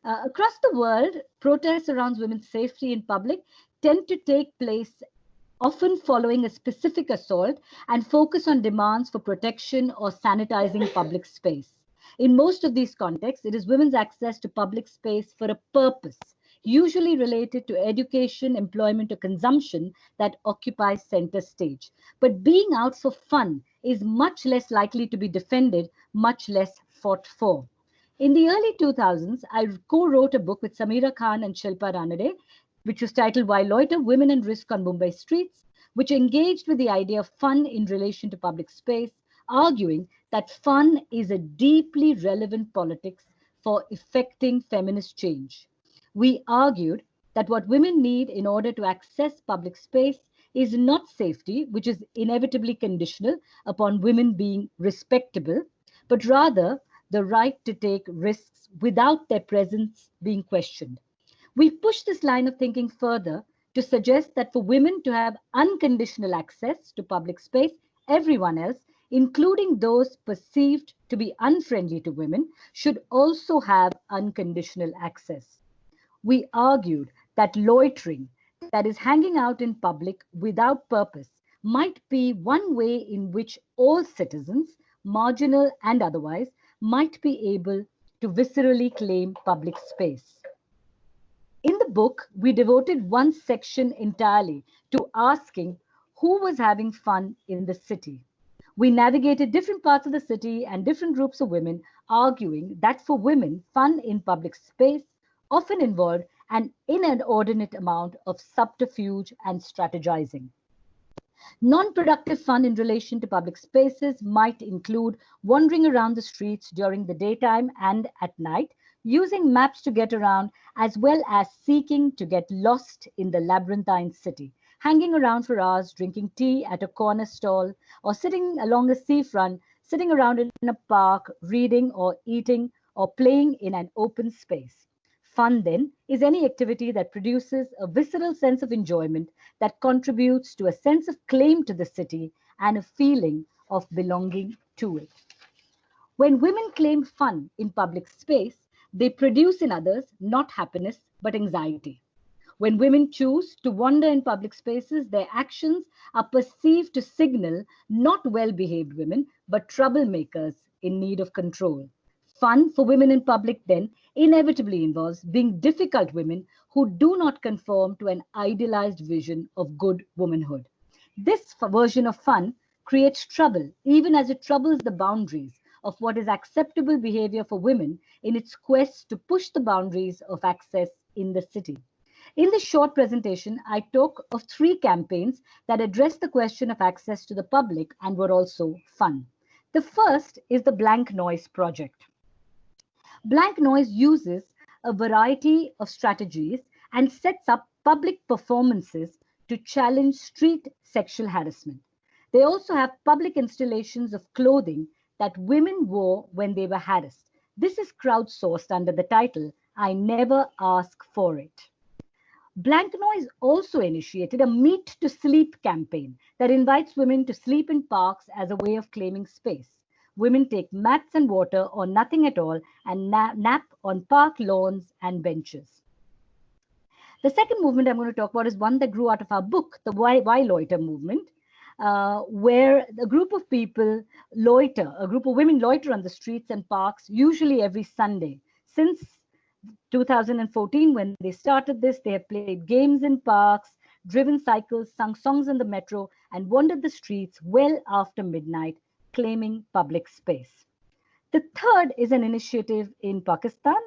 Across the world, protests around women's safety in public tend to take place often following a specific assault and focus on demands for protection or sanitizing public space. In most of these contexts, it is women's access to public space for a purpose, usually related to education, employment, or consumption, that occupies center stage. But being out for fun is much less likely to be defended, much less fought for. In the early 2000s, I co-wrote a book with Samira Khan and Shilpa Ranade, which was titled Why Loiter, Women and Risk on Mumbai Streets, which engaged with the idea of fun in relation to public space, arguing that fun is a deeply relevant politics for effecting feminist change. We argued that what women need in order to access public space is not safety, which is inevitably conditional upon women being respectable, but rather the right to take risks without their presence being questioned. We push this line of thinking further to suggest that for women to have unconditional access to public space, everyone else, including those perceived to be unfriendly to women, should also have unconditional access. We argued that loitering, that is hanging out in public without purpose, might be one way in which all citizens, marginal and otherwise, might be able to viscerally claim public space. In the book, we devoted one section entirely to asking who was having fun in the city. We navigated different parts of the city and different groups of women, arguing that for women, fun in public space often involved an inordinate amount of subterfuge and strategizing. Non-productive fun in relation to public spaces might include wandering around the streets during the daytime and at night, using maps to get around, as well as seeking to get lost in the labyrinthine city, hanging around for hours, drinking tea at a corner stall, or sitting along a seafront, sitting around in a park, reading or eating or playing in an open space. Fun, then, is any activity that produces a visceral sense of enjoyment that contributes to a sense of claim to the city and a feeling of belonging to it. When women claim fun in public space, they produce in others not happiness, but anxiety. When women choose to wander in public spaces, their actions are perceived to signal not well-behaved women, but troublemakers in need of control. Fun for women in public, then, inevitably involves being difficult women who do not conform to an idealized vision of good womanhood. This version of fun creates trouble, even as it troubles the boundaries of what is acceptable behavior for women in its quest to push the boundaries of access in the city. In this short presentation, I talk of 3 campaigns that address the question of access to the public and were also fun. The first is the Blank Noise Project. Blank Noise uses a variety of strategies and sets up public performances to challenge street sexual harassment. They also have public installations of clothing that women wore when they were harassed. This is crowdsourced under the title, I Never Ask For It. Blank Noise also initiated a Meet to Sleep campaign that invites women to sleep in parks as a way of claiming space. Women take mats and water or nothing at all and nap on park lawns and benches. The second movement I'm going to talk about is one that grew out of our book, the Why Loiter Movement, where a group of people loiter, a group of women loiter on the streets and parks, usually every Sunday. Since 2014, when they started this, they have played games in parks, driven cycles, sung songs in the metro, and wandered the streets well after midnight, claiming public space. The third is an initiative in Pakistan,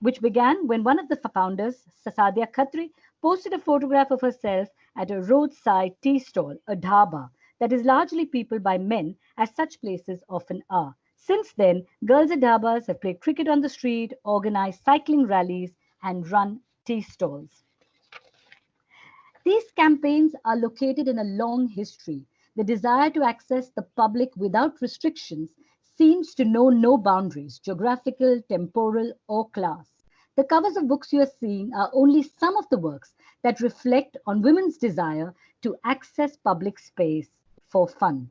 which began when one of the founders, Sadia Khatri, posted a photograph of herself at a roadside tea stall, a dhaba, that is largely peopled by men, as such places often are. Since then, girls at dhabas have played cricket on the street, organized cycling rallies, and run tea stalls. These campaigns are located in a long history. The desire to access the public without restrictions seems to know no boundaries, geographical, temporal, or class. The covers of books you are seeing are only some of the works that reflect on women's desire to access public space for fun.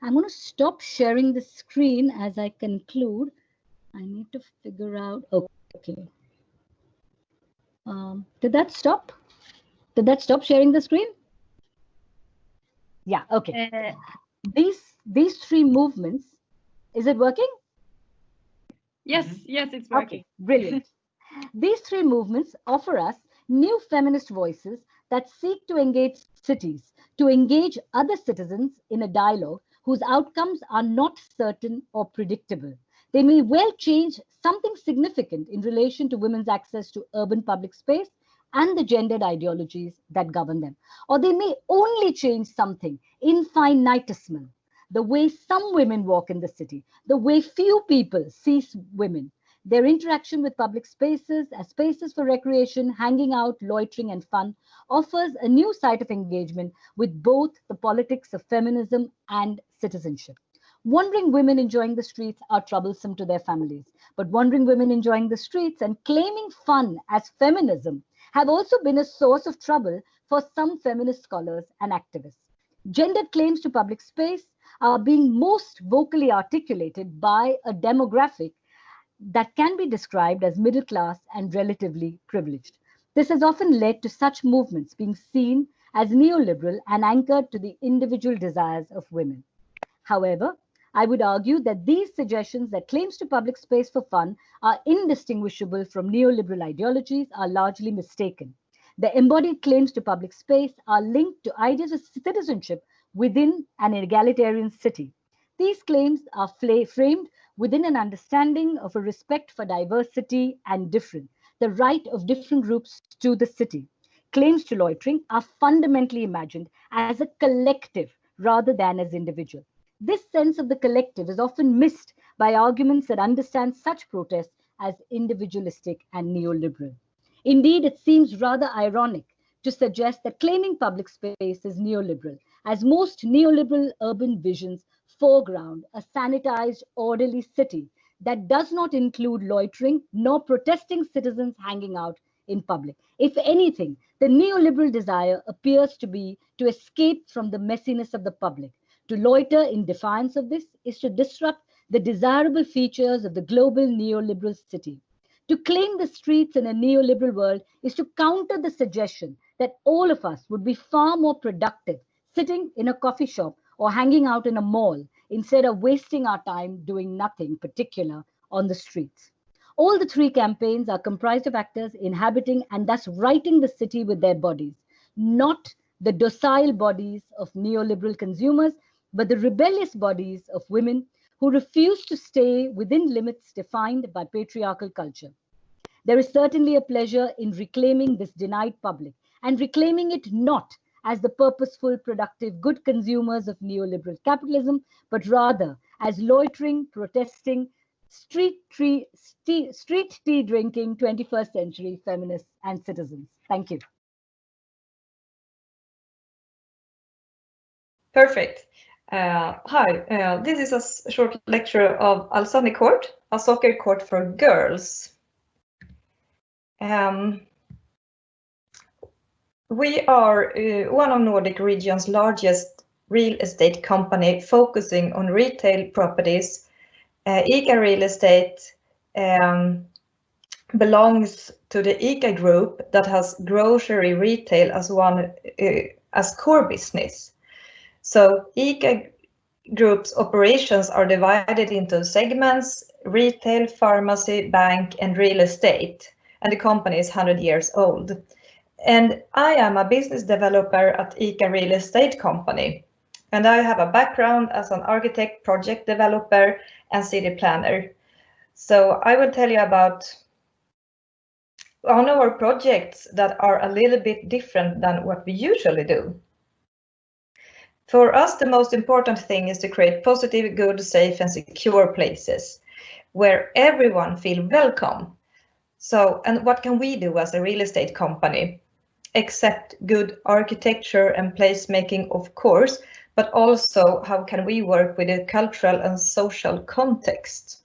I'm going to stop sharing the screen as I conclude. I need to figure out, okay. Did that stop? Did that stop sharing the screen? Yeah, okay. These three movements, is it working?
Yes, yes, it's working.
Okay, brilliant. These three movements offer us new feminist voices that seek to engage cities, to engage other citizens in a dialogue whose outcomes are not certain or predictable. They may well change something significant in relation to women's access to urban public space and the gendered ideologies that govern them. Or they may only change something infinitesimal, the way some women walk in the city, the way few people see women, their interaction with public spaces as spaces for recreation, hanging out, loitering, and fun offers a new site of engagement with both the politics of feminism and citizenship. Wandering women enjoying the streets are troublesome to their families, but wandering women enjoying the streets and claiming fun as feminism have also been a source of trouble for some feminist scholars and activists. Gendered claims to public space are being most vocally articulated by a demographic that can be described as middle class and relatively privileged. This has often led to such movements being seen as neoliberal and anchored to the individual desires of women. However, I would argue that these suggestions that claims to public space for fun are indistinguishable from neoliberal ideologies are largely mistaken. The embodied claims to public space are linked to ideas of citizenship within an egalitarian city. These claims are framed within an understanding of a respect for diversity and difference, the right of different groups to the city. Claims to loitering are fundamentally imagined as a collective rather than as individual. This sense of the collective is often missed by arguments that understand such protests as individualistic and neoliberal. Indeed, it seems rather ironic to suggest that claiming public space is neoliberal, as most neoliberal urban visions foreground a sanitized, orderly city that does not include loitering nor protesting citizens hanging out in public. If anything, the neoliberal desire appears to be to escape from the messiness of the public. To loiter in defiance of this is to disrupt the desirable features of the global neoliberal city. To claim the streets in a neoliberal world is to counter the suggestion that all of us would be far more productive sitting in a coffee shop or hanging out in a mall instead of wasting our time doing nothing particular on the streets. All the three campaigns are comprised of actors inhabiting and thus writing the city with their bodies, not the docile bodies of neoliberal consumers, but the rebellious bodies of women who refuse to stay within limits defined by patriarchal culture. There is certainly a pleasure in reclaiming this denied public and reclaiming it not as the purposeful, productive, good consumers of neoliberal capitalism, but rather as loitering, protesting, street tea drinking 21st century feminists and citizens. Thank you.
Perfect. Hi, this is a short lecture of Al-Sani Court, a soccer court for girls. We are one of Nordic region's largest real estate company focusing on retail properties. ICA Real Estate belongs to the ICA group that has grocery retail as one as core business. So ICA group's operations are divided into segments: retail, pharmacy, bank, and real estate. And the company is 100 years old. And I am a business developer at ICA Real Estate Company. And I have a background as an architect, project developer, and city planner. So I will tell you about one of our projects that are a little bit different than what we usually do. For us, the most important thing is to create positive, good, safe, and secure places where everyone feels welcome. So, and what can we do as a real estate company? Except good architecture and placemaking, of course, but also how can we work with the cultural and social context?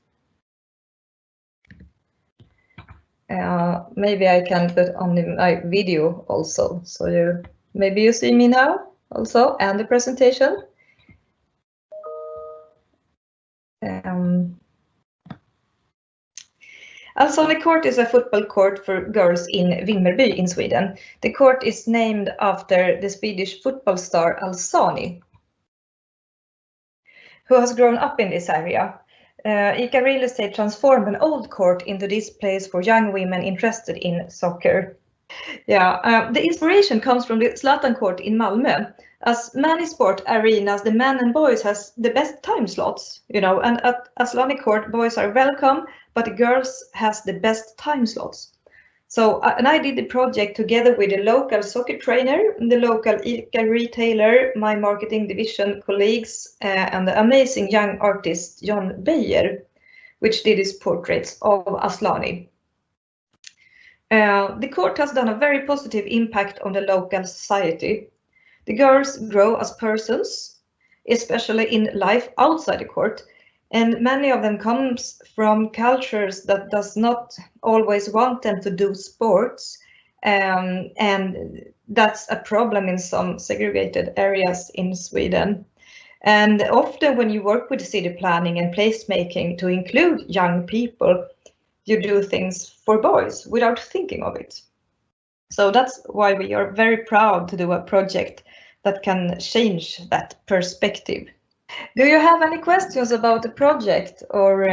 Maybe I can put on my video also, so maybe you see me now also, and the presentation. Alsane Court is a football court for girls in Vimmerby in Sweden. The court is named after the Swedish football star Alsane, who has grown up in this area. ICA Real Estate transformed an old court into this place for young women interested in soccer. Yeah, the inspiration comes from the Zlatan Court in Malmö. As many sport arenas, the men and boys has the best time slots, you know, and at Alsane Court, boys are welcome, but the girls has the best time slots. So, and I did the project together with a local soccer trainer, the local ICA retailer, my marketing division colleagues, and the amazing young artist John Beyer, which did his portraits of Aslani. The court has done a very positive impact on the local society. The girls grow as persons, especially in life outside the court, and many of them comes from cultures that does not always want them to do sports, and that's a problem in some segregated areas in Sweden. And often when you work with city planning and placemaking to include young people, you do things for boys without thinking of it. So that's why we are very proud to do a project that can change that perspective. Do you have any questions about the project, or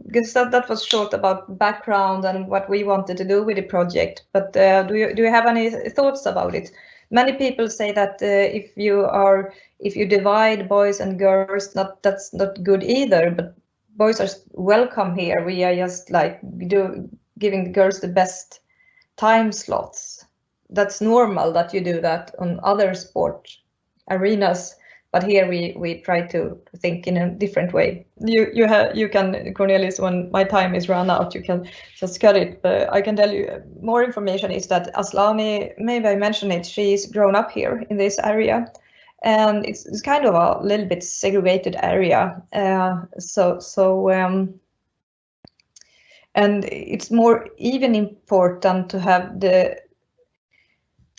because that was short about background and what we wanted to do with the project, but do you have any thoughts about it? Many people say that if you divide boys and girls, that's not good either, but boys are welcome here. We are just like giving the girls the best time slots. That's normal that you do that on other sport arenas, but here we try to think in a different way. You can, Cornelius, when my time is run out, you can just cut it. But I can tell you more information is that Aslani, maybe I mentioned it, she's grown up here in this area. And it's kind of a little bit segregated area, and it's more even important to have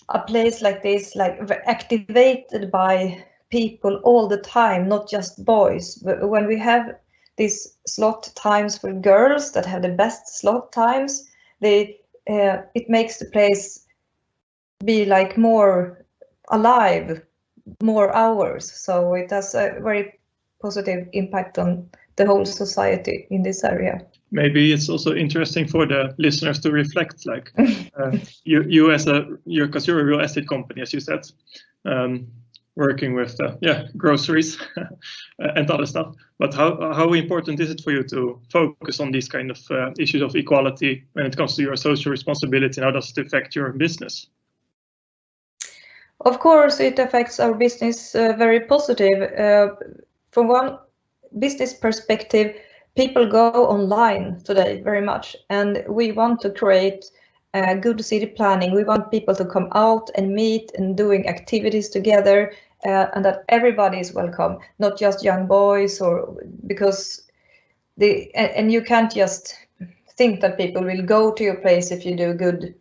a place like this, like activated by people all the time, not just boys. But when we have these slot times for girls that have the best slot times, it makes the place be like more alive, more hours, so it has a very positive impact on the whole society in this area.
Maybe it's also interesting for the listeners to reflect, like because you're a real estate company, as you said, working with groceries and other stuff. But how important is it for you to focus on these kind of issues of equality when it comes to your social responsibility, and how does it affect your business?
Of course, it affects our business very positive. From one business perspective, people go online today very much, and we want to create good city planning. We want people to come out and meet and doing activities together, and that everybody is welcome, not just young boys, or because and you can't just think that people will go to your place if you do good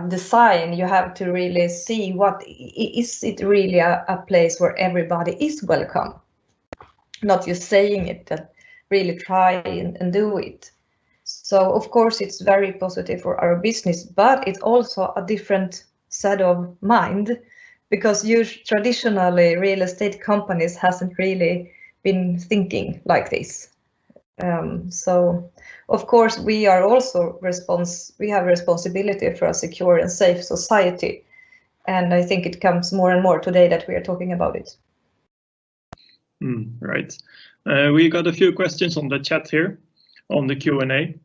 design. You have to really see what is it really a place where everybody is welcome, not just saying it, but really try and do it. So of course it's very positive for our business, but it's also a different set of mind, because traditionally real estate companies hasn't really been thinking like this. So of course we are also we have responsibility for a secure and safe society, and I think it comes more and more today that we are talking about it.
Right. We got a few questions on the chat here, on the Q&A,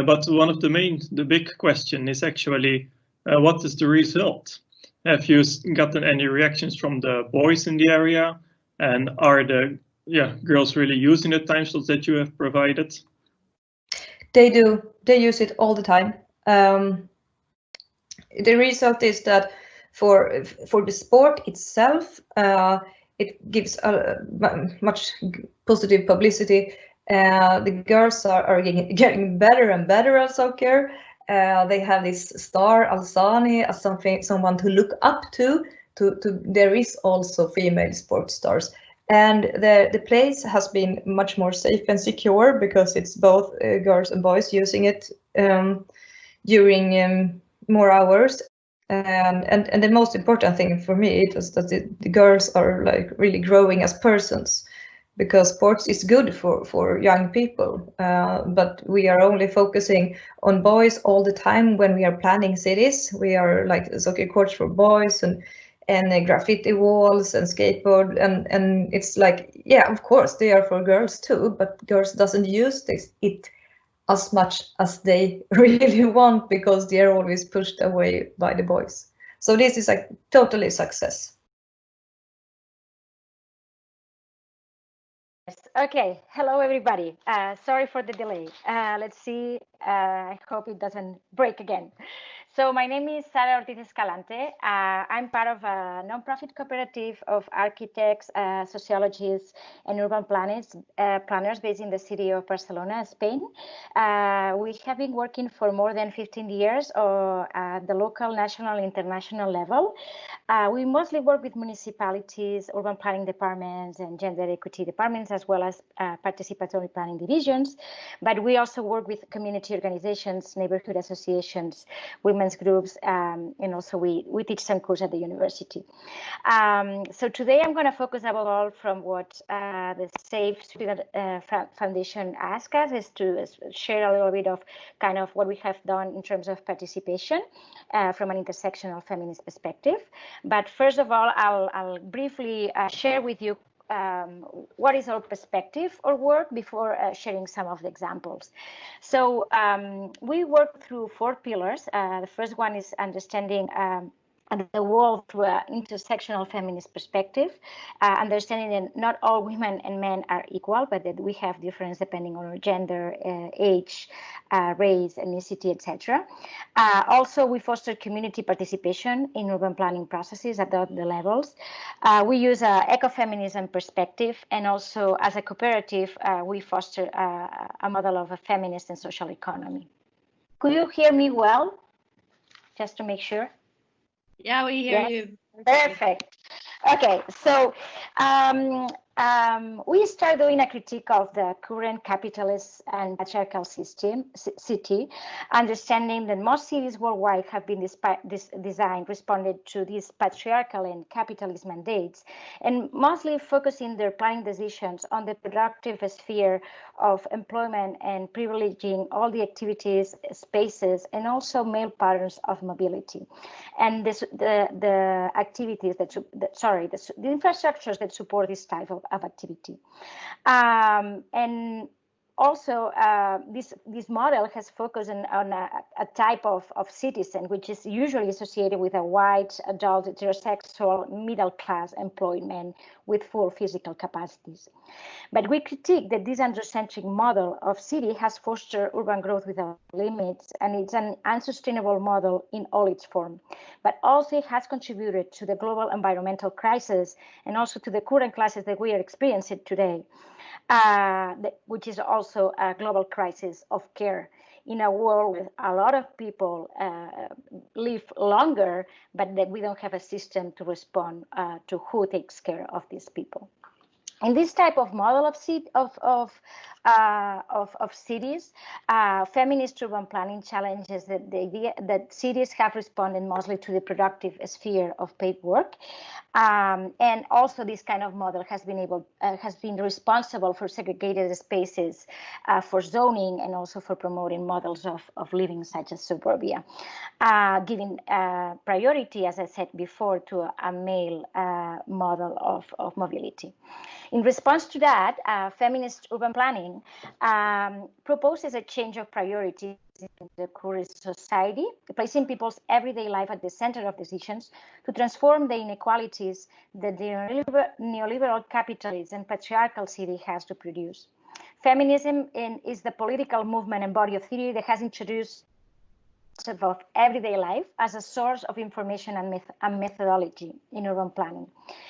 but one of the big question is actually, what is the result? Have you gotten any reactions from the boys in the area, and are the girls really using the time slots that you have provided?
They do. They use it all the time. The result is that for the sport itself, it gives much positive publicity. The girls are getting better and better at soccer. They have this star Alsani as someone to look up to. There is also female sports stars, and the place has been much more safe and secure because it's both girls and boys using it during more hours. And the most important thing for me is that the girls are like really growing as persons, because sports is good for young people, but we are only focusing on boys all the time when we are planning cities. We are like soccer courts for boys and graffiti walls and skateboard, and it's like, yeah, of course they are for girls too, but girls doesn't use it as much as they really want, because they are always pushed away by the boys. So this is a totally success.
Okay, hello everybody. Sorry for the delay. Let's see, I hope it doesn't break again. So my name is Sara Ortiz Escalante. I'm part of a nonprofit cooperative of architects, sociologists, and urban planners based in the city of Barcelona, Spain. We have been working for more than 15 years at the local, national, and international level. We mostly work with municipalities, urban planning departments, and gender equity departments, as well as participatory planning divisions. But we also work with community organizations, neighborhood associations, women's groups, and also we teach some course at the university. So today I'm going to focus above all from what the Safe Student Foundation asked us, is to share a little bit of kind of what we have done in terms of participation from an intersectional feminist perspective. But first of all, I'll briefly share with you what is our perspective or work before sharing some of the examples. So we work through 4 pillars. The first one is understanding the world through an intersectional feminist perspective, understanding that not all women and men are equal, but that we have difference depending on our gender, age, race, ethnicity, etc. Also, we foster community participation in urban planning processes at all the levels. We use an ecofeminism perspective, and also as a cooperative, we foster a model of a feminist and social economy. Could you hear me well? Just to make sure.
Yeah, we hear you.
Perfect. Okay, so we start doing a critique of the current capitalist and patriarchal city, understanding that most cities worldwide have been designed, responded to these patriarchal and capitalist mandates, and mostly focusing their planning decisions on the productive sphere of employment and privileging all the activities, spaces, and also male patterns of mobility. And the activities the infrastructures that support this type of activity. And also, this model has focused on a type of citizen, which is usually associated with a white, adult, heterosexual, middle-class employment with full physical capacities. But we critique that this androcentric model of city has fostered urban growth without limits, and it's an unsustainable model in all its form. But also it has contributed to the global environmental crisis and also to the current crisis that we are experiencing today, which is also a global crisis of care in a world where a lot of people live longer, but that we don't have a system to respond to who takes care of these people. In this type of model of cities, feminist urban planning challenges the idea that cities have responded mostly to the productive sphere of paid work, and also this kind of model has been responsible for segregated spaces, for zoning, and also for promoting models of living such as suburbia, giving priority, as I said before, to a male model of mobility. In response to that, feminist urban planning proposes a change of priorities in the current society, placing people's everyday life at the center of decisions to transform the inequalities that the neoliberal capitalism and patriarchal city has to produce. Feminism is the political movement and body of theory that has introduced of everyday life as a source of information and methodology in urban planning.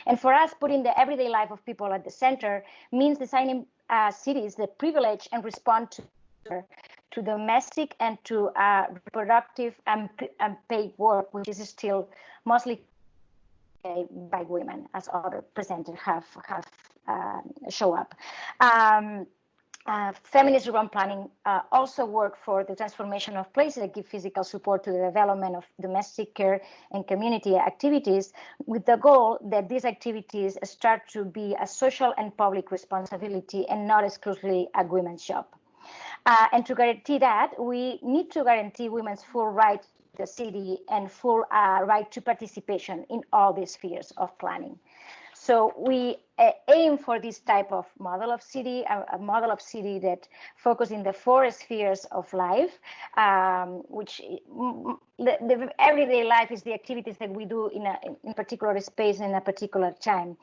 And for us, putting the everyday life of people at the center means designing cities that privilege and respond to domestic and to reproductive and paid work, which is still mostly by women, as other presenters have show up. Feminist urban planning also work for the transformation of places that give physical support to the development of domestic care and community activities, with the goal that these activities start to be a social and public responsibility and not exclusively a women's job. And to guarantee that, we need to guarantee women's full right to the city and full right to participation in all these spheres of planning. So we aim for this type of model of city, a model of city that focuses in the four spheres of life, which the everyday life is the activities that we do in a particular space in a particular time.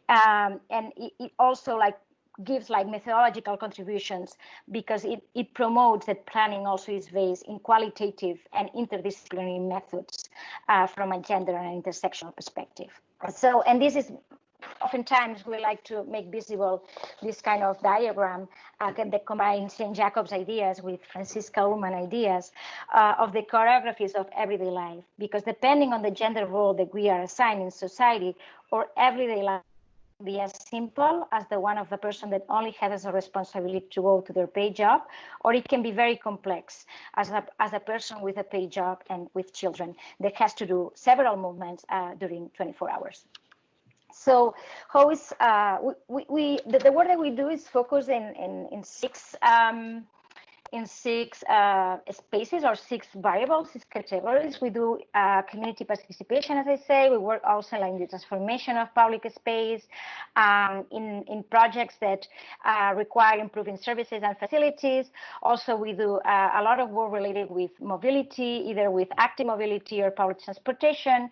And it also gives methodological contributions, because it promotes that planning also is based in qualitative and interdisciplinary methods from a gender and intersectional perspective. So, and this is oftentimes we like to make visible this kind of diagram that combines St. Jacob's ideas with Franziska Ullmann ideas of the choreographies of everyday life, because depending on the gender role that we are assigned in society, or everyday life be as simple as the one of the person that only has a responsibility to go to their paid job, or it can be very complex as a person with a paid job and with children that has to do several movements during 24 hours. So how is the work that we do is focused in six spaces or six variables, six categories. We do community participation, as I say. We work also in the transformation of public space, in projects that require improving services and facilities. Also, we do a lot of work related with mobility, either with active mobility or public transportation.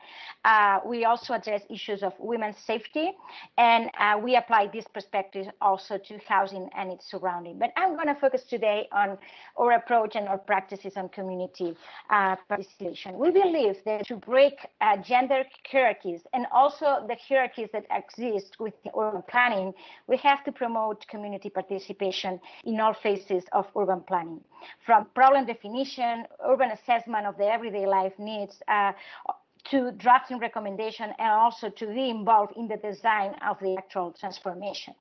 We also address issues of women's safety, and we apply this perspective also to housing and its surrounding. But I'm going to focus today on our approach and our practices on community participation. We believe that to break gender hierarchies and also the hierarchies that exist with urban planning, we have to promote community participation in all phases of urban planning, from problem definition, urban assessment of the everyday life needs, to drafting recommendation, and also to be involved in the design of the actual transformation.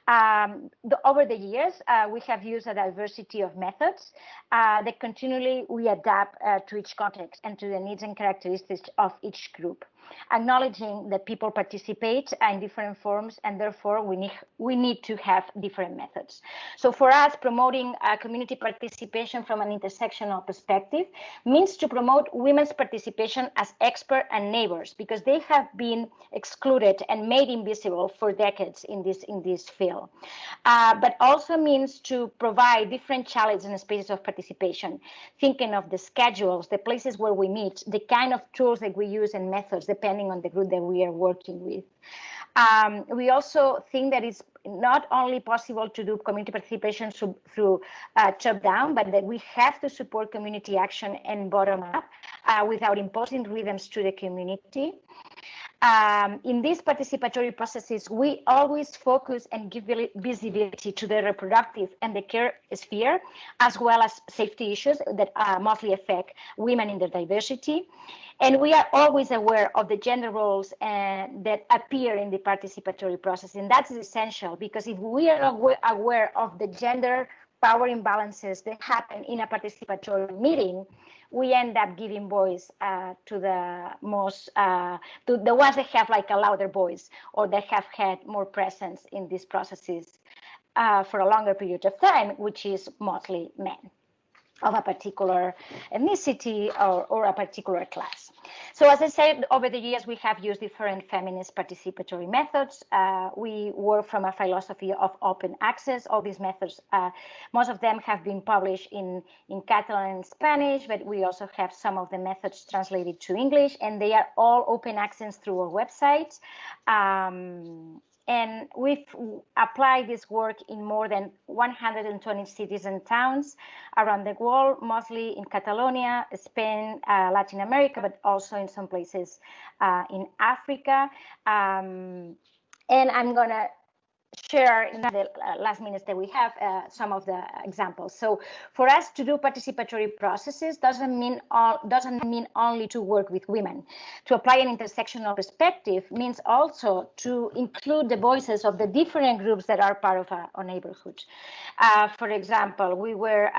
Over the years, we have used a diversity of methods that continually we adapt to each context and to the needs and characteristics of each group, acknowledging that people participate in different forms, and therefore we need to have different methods. So for us, promoting community participation from an intersectional perspective means to promote women's participation as experts and neighbors, because they have been excluded and made invisible for decades in this field. But also means to provide different challenges and spaces of participation, thinking of the schedules, the places where we meet, the kind of tools that we use and methods, depending on the group that we are working with. We also think that it's not only possible to do community participation through top-down, but that we have to support community action and bottom-up without imposing rhythms to the community. In these participatory processes, we always focus and give visibility to the reproductive and the care sphere, as well as safety issues that mostly affect women in their diversity. And we are always aware of the gender roles that appear in the participatory process. And that's essential, because if we are aware of the gender power imbalances that happen in a participatory meeting, we end up giving voice to the most, to the ones that have like a louder voice, or that have had more presence in these processes for a longer period of time, which is mostly men of a particular ethnicity or a particular class. So as I said, over the years, we have used different feminist participatory methods. We work from a philosophy of open access. All these methods, most of them have been published in Catalan and Spanish, but we also have some of the methods translated to English, and they are all open access through our website. And we've applied this work in more than 120 cities and towns around the world, mostly in Catalonia, Spain, Latin America, but also in some places in Africa. And I'm going to share in the last minutes that we have some of the examples. So for us to do participatory processes doesn't mean only to work with women. To apply an intersectional perspective means also to include the voices of the different groups that are part of our neighborhood. For example, we were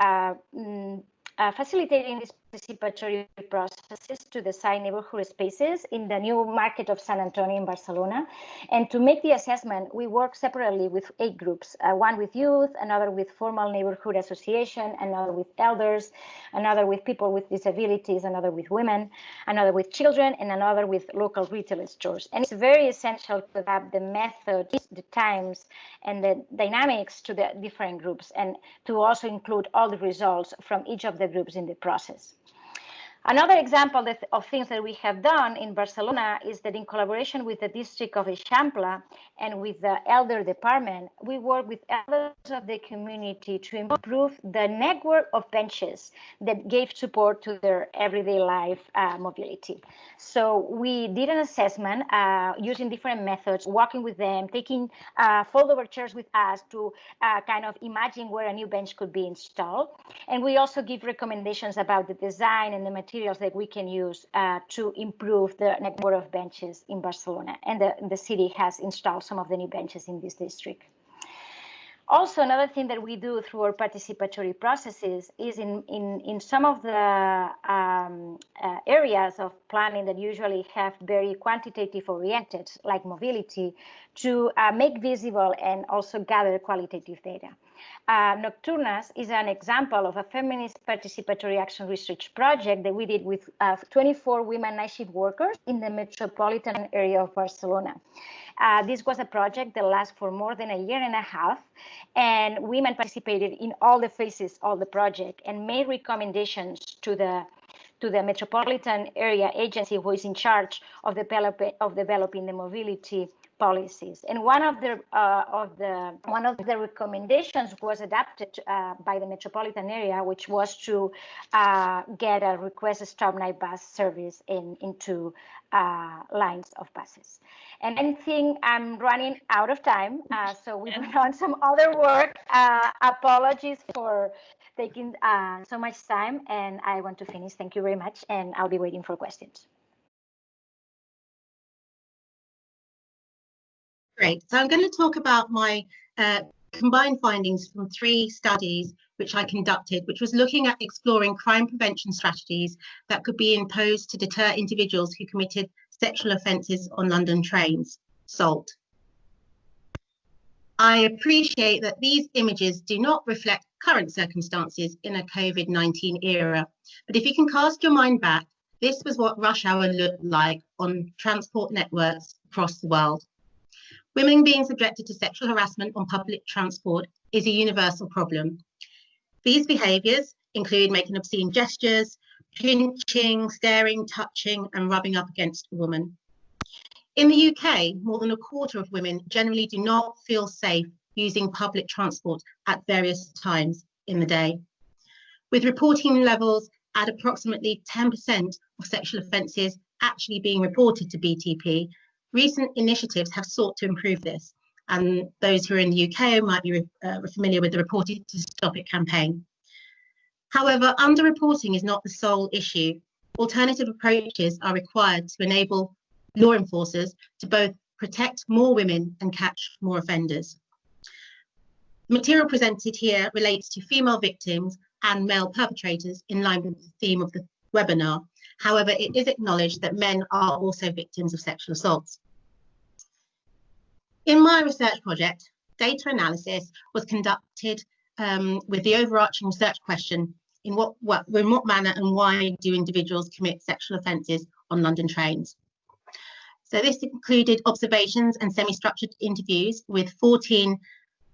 facilitating these participatory processes to design neighborhood spaces in the new market of San Antonio in Barcelona. And to make the assessment, we work separately with 8 groups, one with youth, another with formal neighborhood association, another with elders, another with people with disabilities, another with women, another with children, and another with local retail stores. And it's very essential to adapt the methods, the times, and the dynamics to the different groups, and to also include all the results from each of the groups in the process. Another example of things that we have done in Barcelona is that in collaboration with the district of Eixample and with the elder department, we work with elders of the community to improve the network of benches that gave support to their everyday life mobility. So we did an assessment using different methods, walking with them, taking fold-over chairs with us to kind of imagine where a new bench could be installed. And we also give recommendations about the design and the materials that we can use to improve the network of benches in Barcelona. And the city has installed some of the new benches in this district. Also, another thing that we do through our participatory processes is in some of the areas of planning that usually have very quantitative oriented, like mobility, to make visible and also gather qualitative data. Nocturnas is an example of a feminist participatory action research project that we did with 24 women night shift workers in the metropolitan area of Barcelona. This was a project that lasted for more than a year and a half, and women participated in all the phases of the project and made recommendations to the metropolitan area agency who is in charge of developing the mobility policies. And one of the recommendations was adapted by the metropolitan area, which was to get a request stop night bus service into lines of buses. And I think I'm running out of time, so we went on some other work. Apologies for taking so much time, and I want to finish. Thank you very much, and I'll be waiting for questions.
Great. So I'm going to talk about my combined findings from 3 studies which I conducted, which was looking at exploring crime prevention strategies that could be imposed to deter individuals who committed sexual offences on London trains, SALT. I appreciate that these images do not reflect current circumstances in a COVID-19 era, but if you can cast your mind back, this was what rush hour looked like on transport networks across the world. Women being subjected to sexual harassment on public transport is a universal problem. These behaviours include making obscene gestures, pinching, staring, touching, and rubbing up against a woman. In the UK, more than a quarter of women generally do not feel safe using public transport at various times in the day, with reporting levels at approximately 10% of sexual offences actually being reported to BTP. Recent initiatives have sought to improve this, and those who are in the UK might be familiar with the Reported to Stop It campaign. However, underreporting is not the sole issue. Alternative approaches are required to enable law enforcers to both protect more women and catch more offenders. The material presented here relates to female victims and male perpetrators in line with the theme of the webinar. However, it is acknowledged that men are also victims of sexual assaults. In my research project, data analysis was conducted with the overarching research question, in what manner and why do individuals commit sexual offences on London trains? So this included observations and semi-structured interviews with 14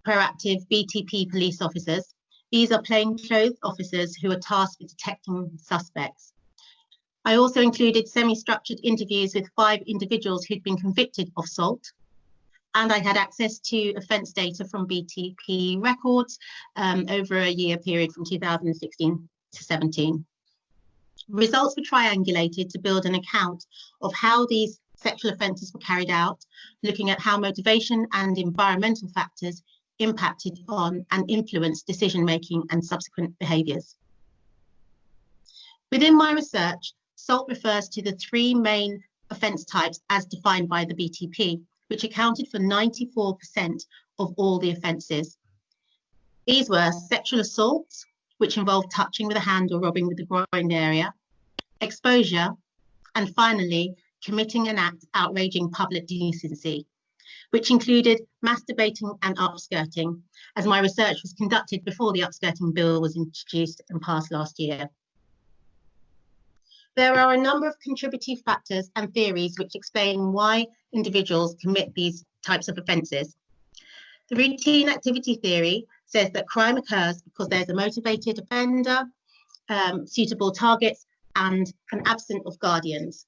proactive BTP police officers. These are plainclothes officers who are tasked with detecting suspects. I also included semi-structured interviews with 5 individuals who'd been convicted of assault. And I had access to offence data from BTP records over a year period from 2016 to 17. Results were triangulated to build an account of how these sexual offences were carried out, looking at how motivation and environmental factors impacted on and influenced decision-making and subsequent behaviours. Within my research, assault refers to the 3 main offence types as defined by the BTP, which accounted for 94% of all the offences. These were sexual assaults, which involved touching with a hand or rubbing with the groin area, exposure, and finally, committing an act outraging public decency, which included masturbating and upskirting, as my research was conducted before the upskirting bill was introduced and passed last year. There are a number of contributing factors and theories which explain why individuals commit these types of offences. The routine activity theory says that crime occurs because there's a motivated offender, suitable targets, and an absence of guardians.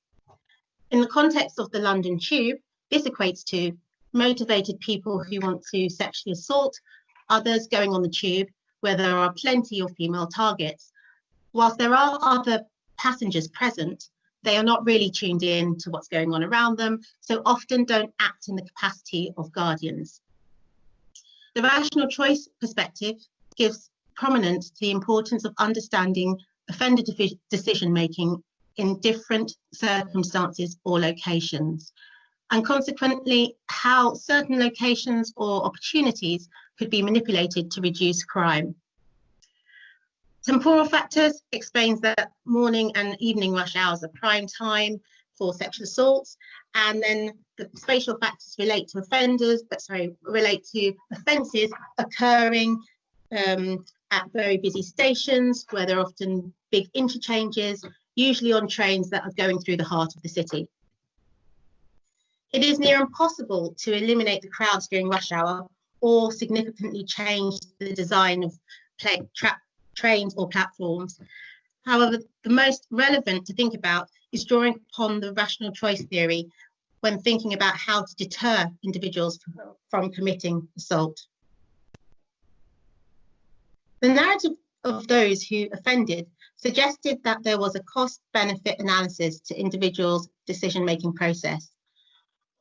In the context of the London Tube, this equates to motivated people who want to sexually assault others going on the tube where there are plenty of female targets. Whilst there are other passengers present, they are not really tuned in to what's going on around them, so often don't act in the capacity of guardians. The rational choice perspective gives prominence to the importance of understanding offender decision-making in different circumstances or locations, and consequently how certain locations or opportunities could be manipulated to reduce crime. Temporal factors explains that morning and evening rush hours are prime time for sexual assaults, and then the spatial factors relate to offences occurring at very busy stations where there are often big interchanges, usually on trains that are going through the heart of the city. It is near impossible to eliminate the crowds during rush hour or significantly change the design of trains or platforms. However, the most relevant to think about is drawing upon the rational choice theory when thinking about how to deter individuals from committing assault. The narrative of those who offended suggested that there was a cost-benefit analysis to individuals' decision-making process,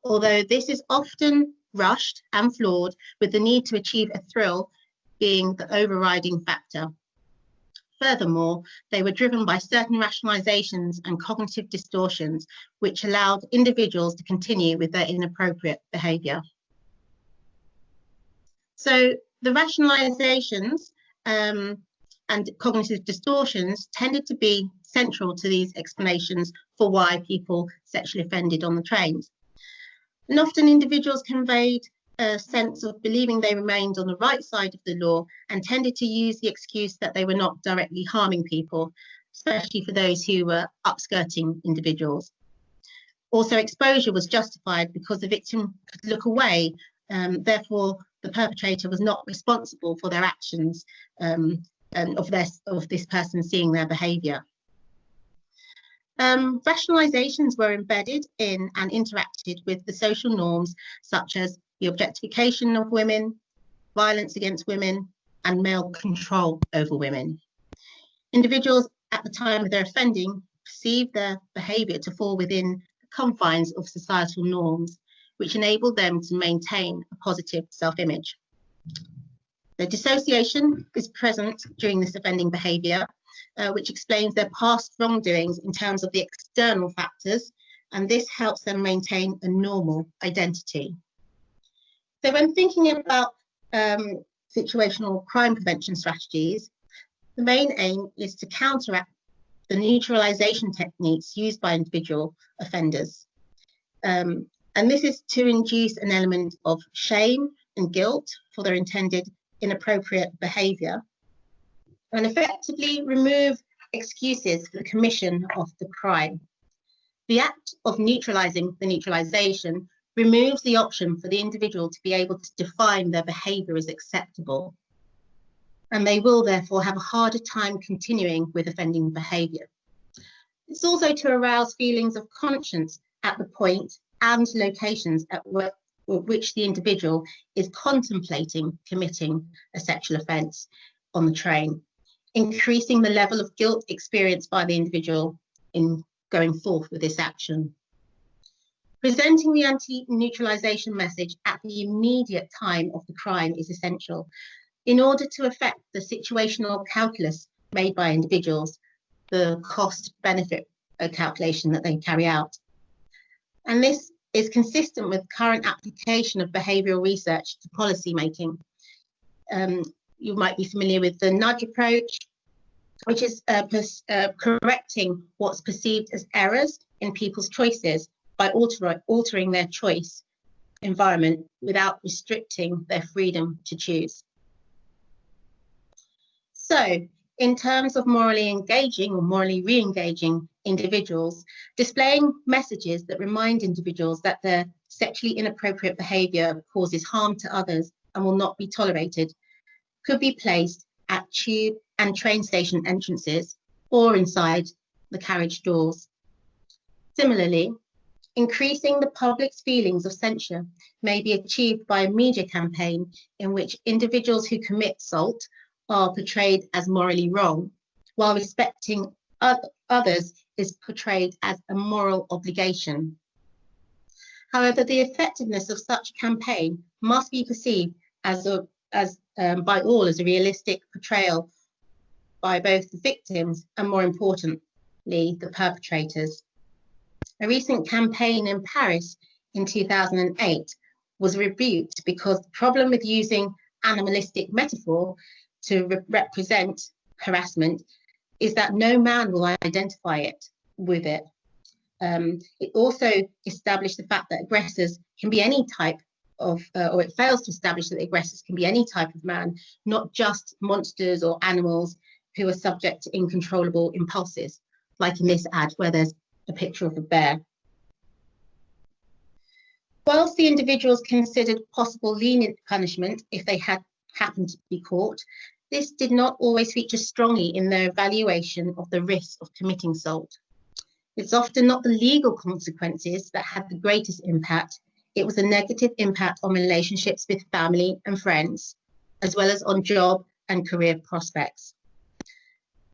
although this is often rushed and flawed, with the need to achieve a thrill being the overriding factor. Furthermore, they were driven by certain rationalizations and cognitive distortions, which allowed individuals to continue with their inappropriate behaviour. So the rationalizations and cognitive distortions tended to be central to these explanations for why people sexually offended on the trains. And often individuals conveyed a sense of believing they remained on the right side of the law and tended to use the excuse that they were not directly harming people, especially for those who were upskirting individuals. Also, exposure was justified because the victim could look away, therefore the perpetrator was not responsible for their actions and of this person seeing their behaviour. Rationalizations were embedded in and interacted with the social norms such as the objectification of women, violence against women, and male control over women. Individuals at the time of their offending perceive their behaviour to fall within the confines of societal norms, which enable them to maintain a positive self-image. The dissociation is present during this offending behaviour, which explains their past wrongdoings in terms of the external factors, and this helps them maintain a normal identity. So when thinking about situational crime prevention strategies, the main aim is to counteract the neutralisation techniques used by individual offenders. And this is to induce an element of shame and guilt for their intended inappropriate behaviour, and effectively remove excuses for the commission of the crime. The act of neutralising the neutralisation removes the option for the individual to be able to define their behaviour as acceptable, and they will therefore have a harder time continuing with offending behaviour. It's also to arouse feelings of conscience at the point and locations at which the individual is contemplating committing a sexual offence on the train, increasing the level of guilt experienced by the individual in going forth with this action. Presenting the anti-neutralisation message at the immediate time of the crime is essential in order to affect the situational calculus made by individuals, the cost-benefit calculation that they carry out. And this is consistent with current application of behavioural research to policy making. You might be familiar with the nudge approach, which is correcting what's perceived as errors in people's choices by altering their choice environment without restricting their freedom to choose. So, in terms of morally engaging or morally re-engaging individuals, displaying messages that remind individuals that their sexually inappropriate behaviour causes harm to others and will not be tolerated could be placed at tube and train station entrances or inside the carriage doors. Similarly, increasing the public's feelings of censure may be achieved by a media campaign in which individuals who commit assault are portrayed as morally wrong, while respecting others is portrayed as a moral obligation. However, the effectiveness of such a campaign must be perceived by all as a realistic portrayal by both the victims and, more importantly, the perpetrators. A recent campaign in Paris in 2008 was rebuked because the problem with using animalistic metaphor to represent harassment is that no man will identify it with it. It also established the fact that aggressors can be any type of, or it fails to establish that the aggressors can be any type of man, not just monsters or animals who are subject to uncontrollable impulses, like in this ad where there's a picture of a bear. Whilst the individuals considered possible lenient punishment if they had happened to be caught, this did not always feature strongly in their evaluation of the risk of committing assault. It's often not the legal consequences that had the greatest impact. It was a negative impact on relationships with family and friends, as well as on job and career prospects.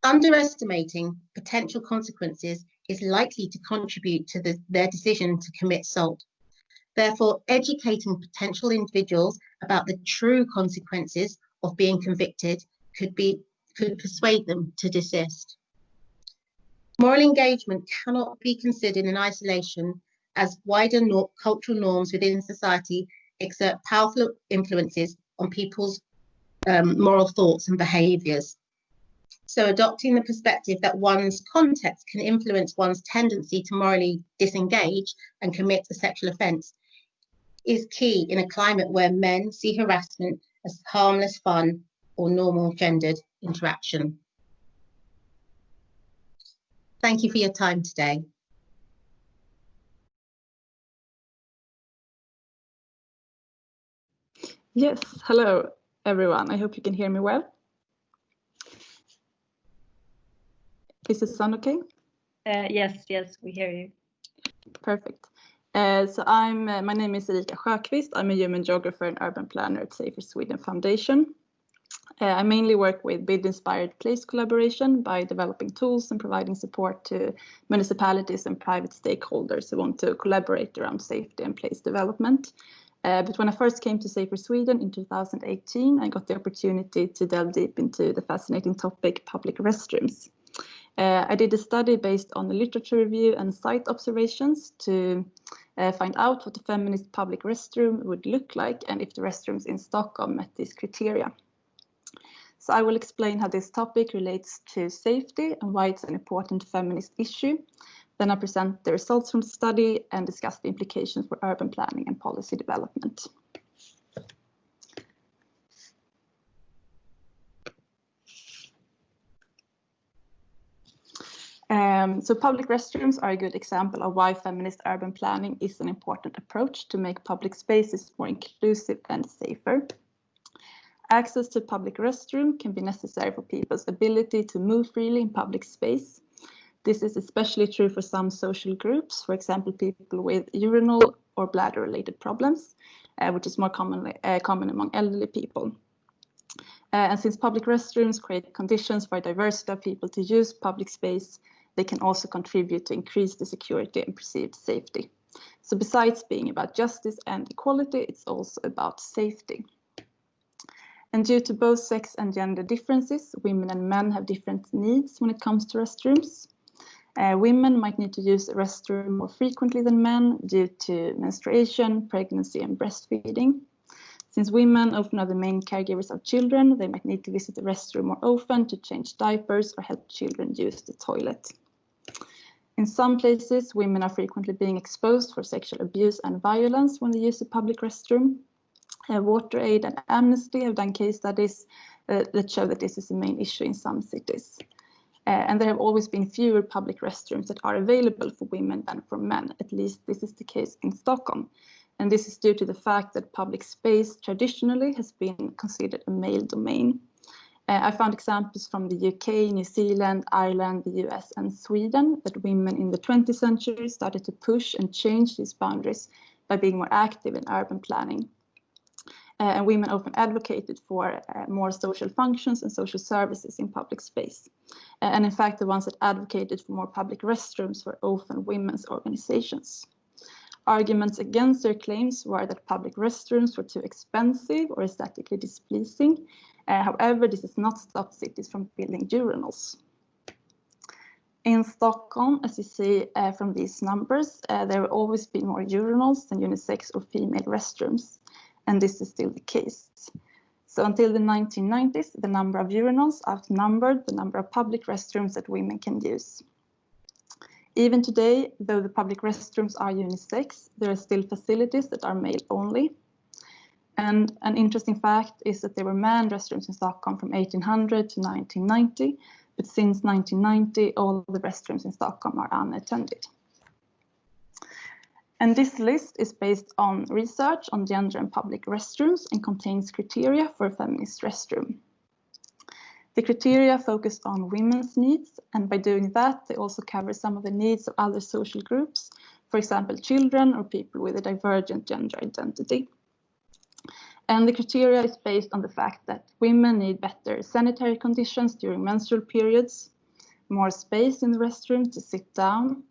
Underestimating potential consequences is likely to contribute to their decision to commit assault. Therefore, educating potential individuals about the true consequences of being convicted could persuade them to desist. Moral engagement cannot be considered in isolation, as wider cultural norms within society exert powerful influences on people's moral thoughts and behaviours. So adopting the perspective that one's context can influence one's tendency to morally disengage and commit a sexual offence is key in a climate where men see harassment as harmless fun or normal gendered interaction. Thank you for your time today.
Yes, hello everyone. I hope you can hear me well. Is the sound okay?
Yes, we hear you.
Perfect. So my name is Erika Sjöqvist. I'm a human geographer and urban planner at Safer Sweden Foundation. I mainly work with BID-inspired place collaboration by developing tools and providing support to municipalities and private stakeholders who want to collaborate around safety and place development. But when I first came to Safer Sweden in 2018, I got the opportunity to delve deep into the fascinating topic public restrooms. I did a study based on the literature review and site observations to find out what a feminist public restroom would look like and if the restrooms in Stockholm met these criteria. So I will explain how this topic relates to safety and why it's an important feminist issue. Then I present the results from the study and discuss the implications for urban planning and policy development. So public restrooms are a good example of why feminist urban planning is an important approach to make public spaces more inclusive and safer. Access to public restroom can be necessary for people's ability to move freely in public space. This is especially true for some social groups, for example, people with urinal or bladder-related problems, which is more common among elderly people. And since public restrooms create conditions for a diversity of people to use public space, they can also contribute to increase the security and perceived safety. So besides being about justice and equality, it's also about safety. And due to both sex and gender differences, women and men have different needs when it comes to restrooms. Women might need to use a restroom more frequently than men due to menstruation, pregnancy, and breastfeeding. Since women often are the main caregivers of children, they might need to visit the restroom more often to change diapers or help children use the toilet. In some places, women are frequently being exposed for sexual abuse and violence when they use a public restroom. WaterAid and Amnesty have done case studies that show that this is a main issue in some cities. And there have always been fewer public restrooms that are available for women than for men. At least this is the case in Stockholm. And this is due to the fact that public space traditionally has been considered a male domain. I found examples from the UK, New Zealand, Ireland, the US, and Sweden that women in the 20th century started to push and change these boundaries by being more active in urban planning. And women often advocated for more social functions and social services in public space. And in fact, the ones that advocated for more public restrooms were often women's organizations. Arguments against their claims were that public restrooms were too expensive or aesthetically displeasing. However, this has not stopped cities from building urinals. In Stockholm, as you see from these numbers, there have always been more urinals than unisex or female restrooms. And this is still the case. So until the 1990s, the number of urinals outnumbered the number of public restrooms that women can use. Even today, though the public restrooms are unisex, there are still facilities that are male only. And an interesting fact is that there were manned restrooms in Stockholm from 1800 to 1990, but since 1990, all the restrooms in Stockholm are unattended. And this list is based on research on gender and public restrooms and contains criteria for a feminist restroom. The criteria focus on women's needs, and by doing that, they also cover some of the needs of other social groups, for example, children or people with a divergent gender identity. And the criteria is based on the fact that women need better sanitary conditions during menstrual periods, more space in the restroom to sit down,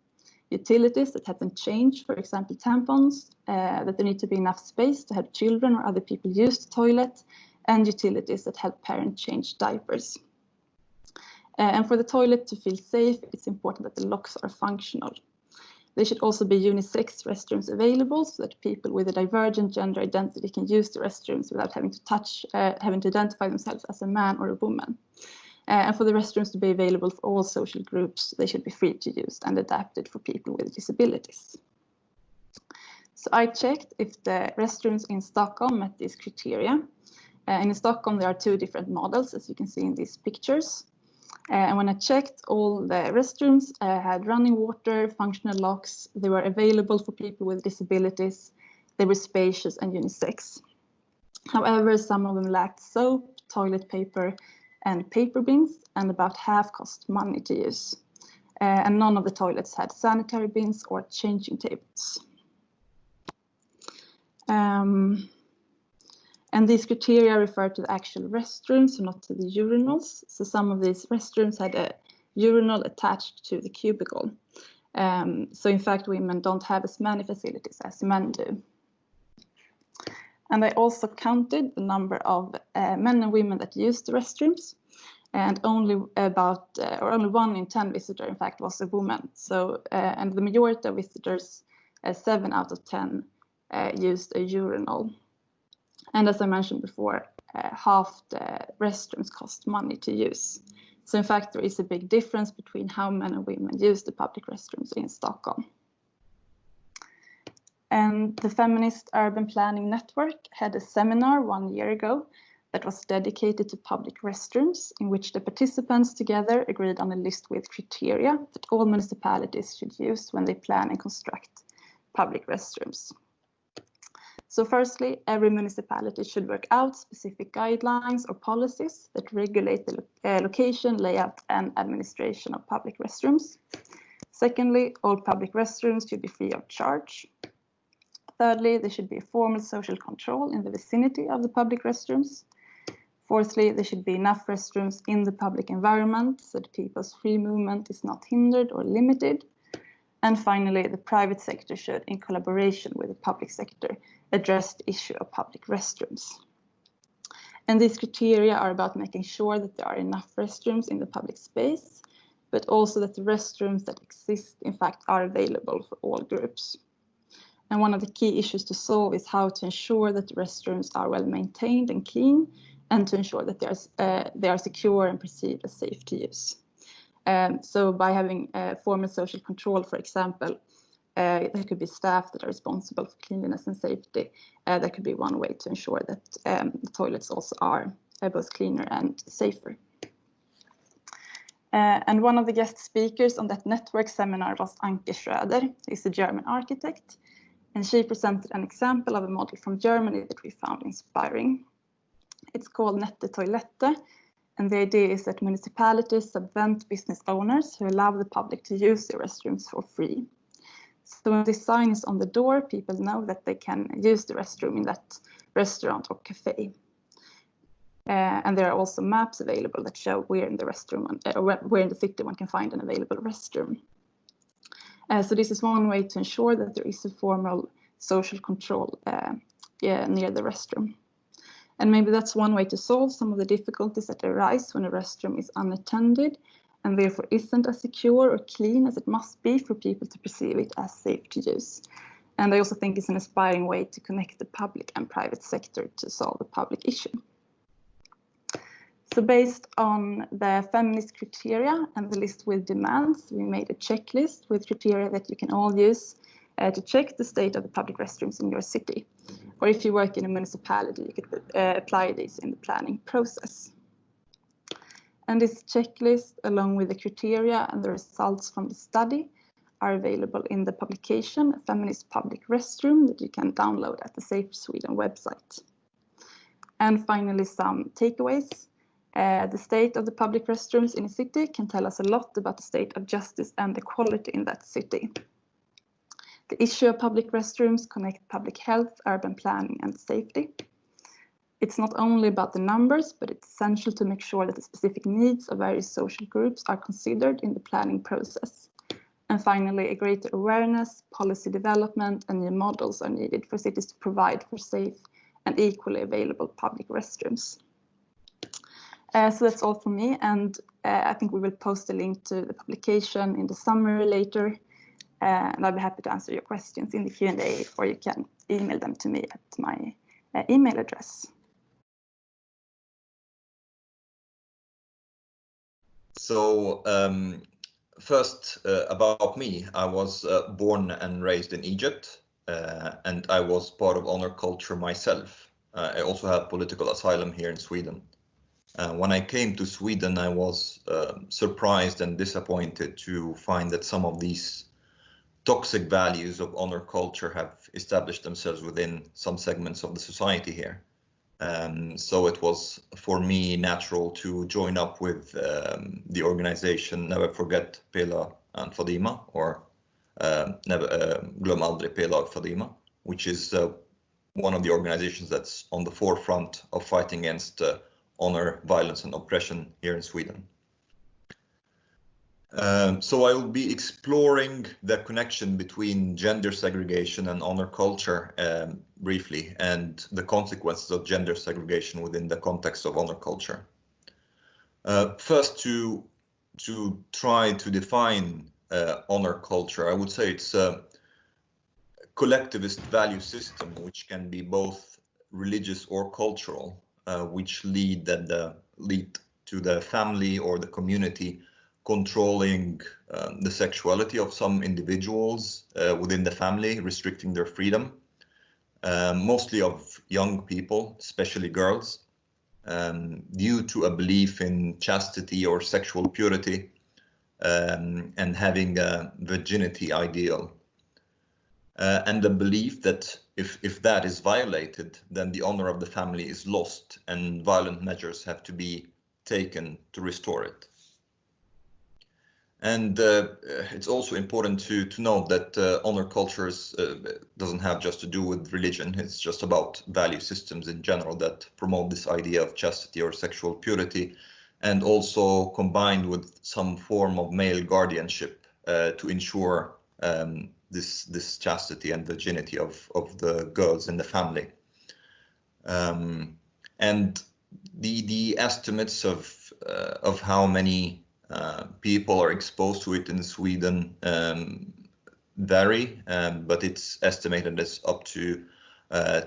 utilities that haven't changed, for example, tampons, that there need to be enough space to have children or other people use the toilet, and utilities that help parents change diapers. And for the toilet to feel safe, it's important that the locks are functional. There should also be unisex restrooms available so that people with a divergent gender identity can use the restrooms without having to identify themselves as a man or a woman. And for the restrooms to be available for all social groups, they should be free to use and adapted for people with disabilities. So I checked if the restrooms in Stockholm met these criteria. And in Stockholm, there are two different models, as you can see in these pictures. And when I checked, all the restrooms had running water, functional locks, they were available for people with disabilities, they were spacious and unisex. However, some of them lacked soap, toilet paper, and paper bins, and about half cost money to use. and none of the toilets had sanitary bins or changing tables. And these criteria refer to the actual restrooms, so not to the urinals. So some of these restrooms had a urinal attached to the cubicle. So in fact, women don't have as many facilities as men do. And I also counted the number of men and women that used the restrooms, and only 1 in 10 visitors, in fact, was a woman. So, and the majority of visitors, 7 out of 10, used a urinal. And as I mentioned before, half the restrooms cost money to use. So in fact, there is a big difference between how men and women use the public restrooms in Stockholm. And the Feminist Urban Planning Network had a seminar 1 year ago that was dedicated to public restrooms, in which the participants together agreed on a list with criteria that all municipalities should use when they plan and construct public restrooms. So firstly, every municipality should work out specific guidelines or policies that regulate the location, layout, and administration of public restrooms. Secondly, all public restrooms should be free of charge. Thirdly, there should be a formal social control in the vicinity of the public restrooms. Fourthly, there should be enough restrooms in the public environment so that people's free movement is not hindered or limited. And finally, the private sector should, in collaboration with the public sector, address the issue of public restrooms. And these criteria are about making sure that there are enough restrooms in the public space, but also that the restrooms that exist, in fact, are available for all groups. And one of the key issues to solve is how to ensure that the restrooms are well maintained and clean, and to ensure that they are secure and perceived as safe to use. So by having formal social control, for example, there could be staff that are responsible for cleanliness and safety. That could be one way to ensure that the toilets also are both cleaner and safer. And one of the guest speakers on that network seminar was Anke Schröder. She's a German architect, and she presented an example of a model from Germany that we found inspiring. It's called Nette Toilette, and the idea is that municipalities subvent business owners who allow the public to use their restrooms for free. So when the sign is on the door, people know that they can use the restroom in that restaurant or cafe. And there are also maps available that show where in the restroom, where in the city one can find an available restroom. So this is one way to ensure that there is a formal social control near the restroom. And maybe that's one way to solve some of the difficulties that arise when a restroom is unattended and therefore isn't as secure or clean as it must be for people to perceive it as safe to use. And I also think it's an inspiring way to connect the public and private sector to solve a public issue. So based on the feminist criteria and the list with demands, we made a checklist with criteria that you can all use to check the state of the public restrooms in your city. Or if you work in a municipality, you could apply these in the planning process. And this checklist, along with the criteria and the results from the study, are available in the publication Feminist Public Restroom that you can download at the Safe Sweden website. And finally, some takeaways. The state of the public restrooms in a city can tell us a lot about the state of justice and equality in that city. The issue of public restrooms connect public health, urban planning, and safety. It's not only about the numbers, but it's essential to make sure that the specific needs of various social groups are considered in the planning process. And finally, a greater awareness, policy development, and new models are needed for cities to provide for safe and equally available public restrooms. So that's all from me, and I think we will post a link to the publication in the summary later. And I'll be happy to answer your questions in the Q&A, or you can email them to me at my email address.
So first, about me, I was born and raised in Egypt, and I was part of honor culture myself. I also have political asylum here in Sweden. When I came to Sweden, I was surprised and disappointed to find that some of these toxic values of honor culture have established themselves within some segments of the society here. So it was for me natural to join up with the organization Never Forget Pela and Fadima, or Glöm aldrig P-lag Fadima, which is one of the organizations that's on the forefront of fighting against honor, violence, and oppression here in Sweden. So I will be exploring the connection between gender segregation and honor culture briefly, and the consequences of gender segregation within the context of honor culture. First, to try to define honor culture, I would say it's a collectivist value system which can be both religious or cultural, which lead to the family or the community controlling the sexuality of some individuals within the family, restricting their freedom, mostly of young people, especially girls, due to a belief in chastity or sexual purity, and having a virginity ideal. And the belief that if that is violated, then the honor of the family is lost and violent measures have to be taken to restore it. And it's also important to note that honor cultures doesn't have just to do with religion. It's just about value systems in general that promote this idea of chastity or sexual purity, and also combined with some form of male guardianship to ensure this chastity and virginity of the girls in the family. And the estimates of how many people are exposed to it in Sweden vary, but it's estimated as up to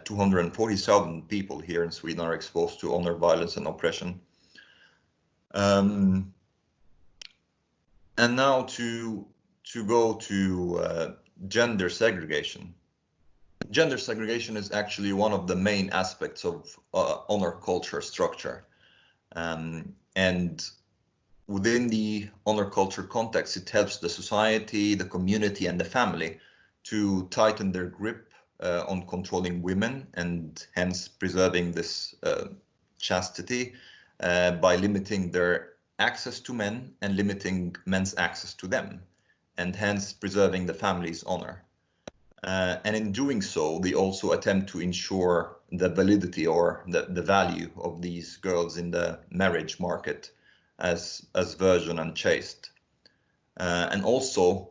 240,000 people here in Sweden are exposed to honor, violence, and oppression. And now to go to gender segregation. Gender segregation is actually one of the main aspects of honor culture structure. And within the honor culture context, it helps the society, the community, and the family to tighten their grip on controlling women, and hence preserving this chastity by limiting their access to men and limiting men's access to them, and hence preserving the family's honor. And in doing so, they also attempt to ensure the validity or the value of these girls in the marriage market as virgin and chaste, and also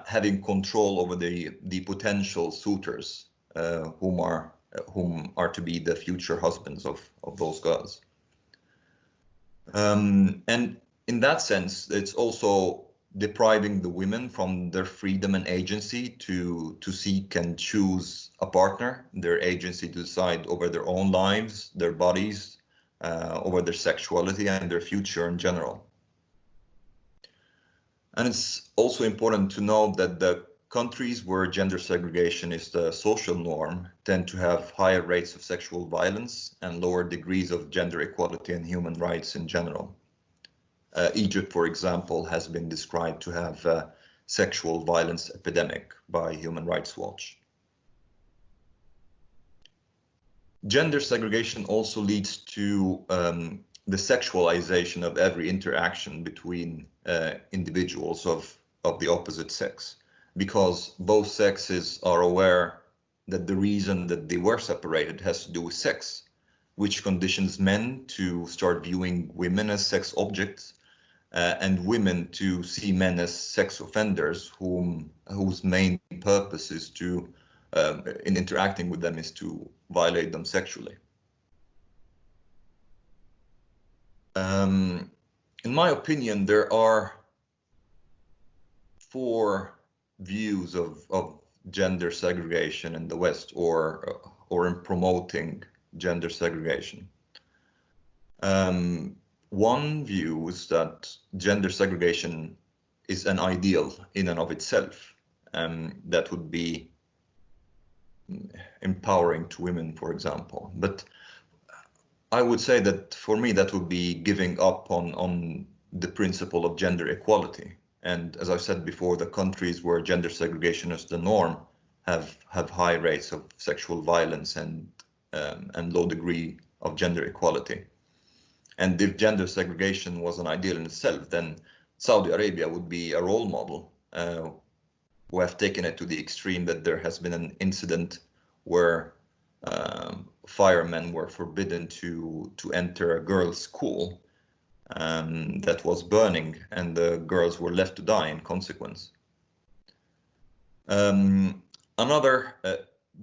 having control over the potential suitors whom are to be the future husbands of those girls. And in that sense, it's also depriving the women from their freedom and agency to seek and choose a partner, their agency to decide over their own lives, their bodies, over their sexuality and their future in general. And it's also important to note that the countries where gender segregation is the social norm tend to have higher rates of sexual violence and lower degrees of gender equality and human rights in general. Egypt, for example, has been described to have a sexual violence epidemic by Human Rights Watch. Gender segregation also leads to the sexualization of every interaction between individuals of the opposite sex, because both sexes are aware that the reason that they were separated has to do with sex, which conditions men to start viewing women as sex objects, and women to see men as sex offenders whose main purpose is to, in interacting with them, is to violate them sexually. In my opinion, there are 4 views of gender segregation in the West, or in promoting gender segregation. One view is that gender segregation is an ideal in and of itself, that would be empowering to women, for example. But I would say that for me, that would be giving up on the principle of gender equality. And as I said before, the countries where gender segregation is the norm have high rates of sexual violence and low degree of gender equality. And if gender segregation was an ideal in itself, then Saudi Arabia would be a role model, who have taken it to the extreme that there has been an incident where firemen were forbidden to enter a girls' school that was burning, and the girls were left to die in consequence. Another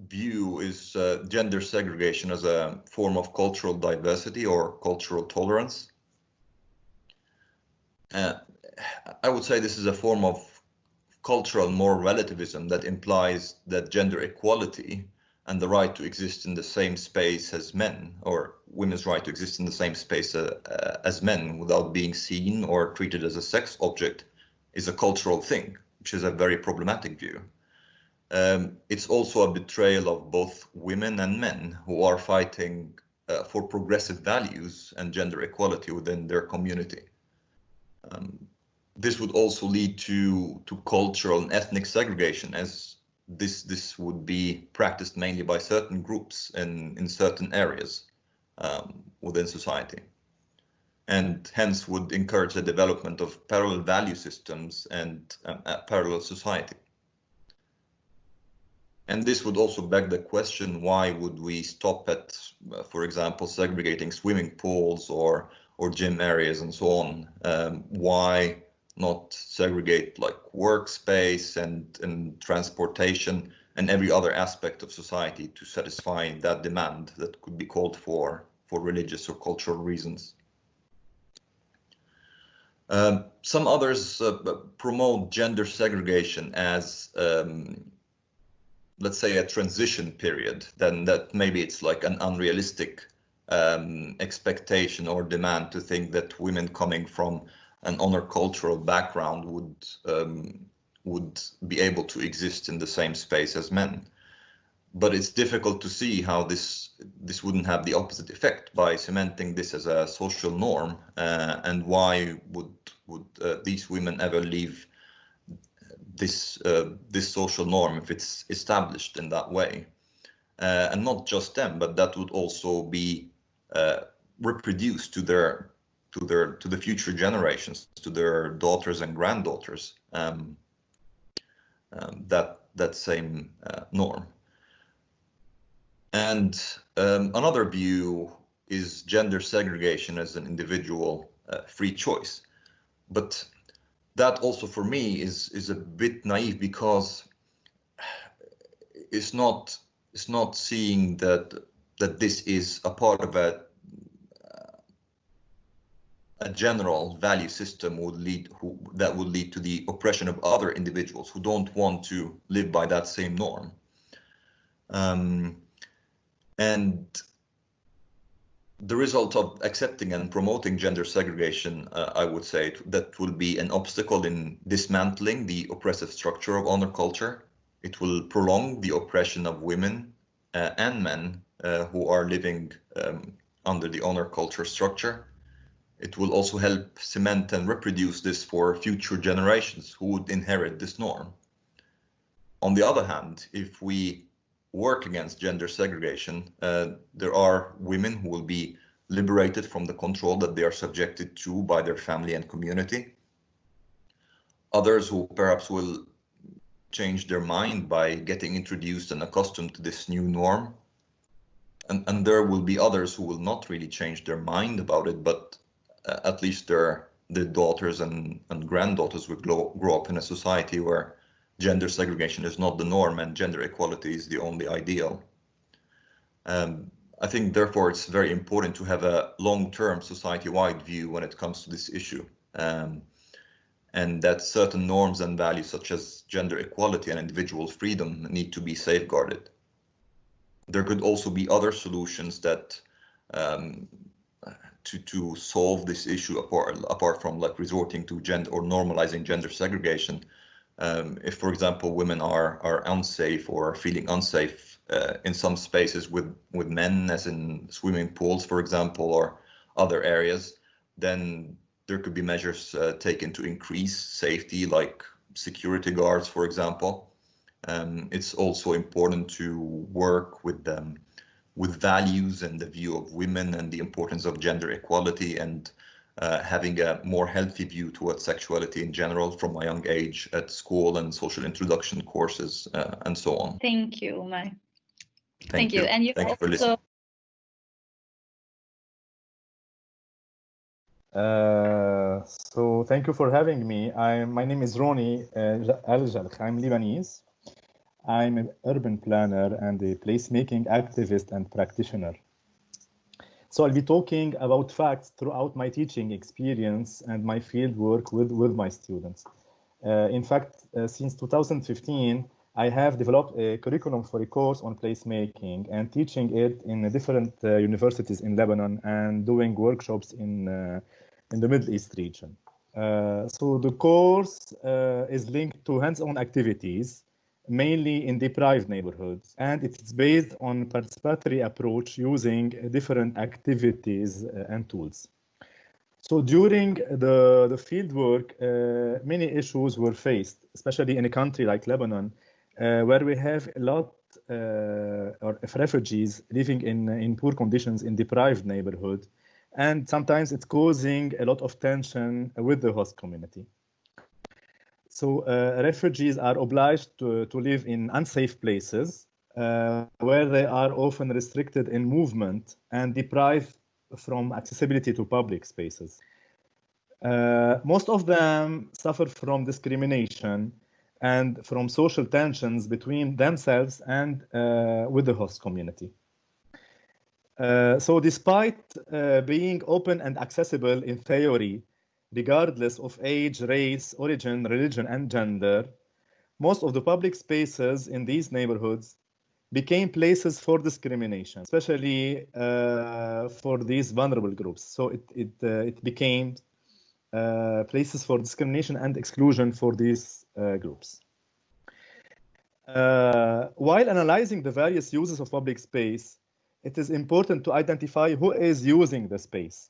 view is gender segregation as a form of cultural diversity or cultural tolerance. I would say this is a form of cultural moral relativism that implies that gender equality and the right to exist in the same space as men, or women's right to exist in the same space as men without being seen or treated as a sex object, is a cultural thing, which is a very problematic view. It's also a betrayal of both women and men who are fighting for progressive values and gender equality within their community. This would also lead to cultural and ethnic segregation, as this would be practiced mainly by certain groups in certain areas within society, and hence would encourage the development of parallel value systems and a parallel society. And this would also beg the question, why would we stop at, for example, segregating swimming pools or gym areas and so on? Why not segregate like workspace and transportation and every other aspect of society to satisfy that demand that could be called for religious or cultural reasons? Some others promote gender segregation as let's say a transition period, then that maybe it's like an unrealistic expectation or demand to think that women coming from an honor cultural background would be able to exist in the same space as men. But it's difficult to see how this wouldn't have the opposite effect by cementing this as a social norm, and why would these women ever leave this social norm if it's established in that way? And not just them, but that would also be reproduced to the future generations, to their daughters and granddaughters, that same norm. And another view is gender segregation as an individual free choice, but that also for me is a bit naive, because it's not seeing that this is a part of a general value system that would lead to the oppression of other individuals who don't want to live by that same norm. And the result of accepting and promoting gender segregation, I would say that will be an obstacle in dismantling the oppressive structure of honor culture. It will prolong the oppression of women and men who are living under the honor culture structure. It will also help cement and reproduce this for future generations who would inherit this norm. On the other hand, if we work against gender segregation, there are women who will be liberated from the control that they are subjected to by their family and community. Others who perhaps will change their mind by getting introduced and accustomed to this new norm. And there will be others who will not really change their mind about it, but at least their daughters and granddaughters will grow up in a society where gender segregation is not the norm and gender equality is the only ideal. I think therefore it's very important to have a long-term society-wide view when it comes to this issue, and that certain norms and values such as gender equality and individual freedom need to be safeguarded. There could also be other solutions that to solve this issue apart from like resorting to gender or normalizing gender segregation. If, for example, women are unsafe or feeling unsafe in some spaces with men, as in swimming pools, for example, or other areas, then there could be measures taken to increase safety, like security guards, for example. It's also important to work with values and the view of women and the importance of gender equality, and having a more healthy view towards sexuality in general from a young age at school and social introduction courses and so on.
Thank you, Umar.
Thank you.
And you
Thank you for
also
listening.
So thank you for having me. My name is Roni Al-Jalkh. I'm Lebanese. I'm an urban planner and a placemaking activist and practitioner. So I'll be talking about facts throughout my teaching experience and my field work with my students. In fact, since 2015, I have developed a curriculum for a course on placemaking and teaching it in different universities in Lebanon and doing workshops in the Middle East region. So the course is linked to hands-on activities, mainly in deprived neighborhoods, and it's based on participatory approach using different activities and tools. So during the field work, many issues were faced, especially in a country like Lebanon, where we have a lot of refugees living in poor conditions in deprived neighborhood, and sometimes it's causing a lot of tension with the host community. So refugees are obliged to live in unsafe places where they are often restricted in movement and deprived from accessibility to public spaces. Most of them suffer from discrimination and from social tensions between themselves and with the host community. So despite being open and accessible in theory, regardless of age, race, origin, religion, and gender, most of the public spaces in these neighborhoods became places for discrimination, especially for these vulnerable groups. So it became places for discrimination and exclusion for these groups. While analyzing the various uses of public space, it is important to identify who is using the space.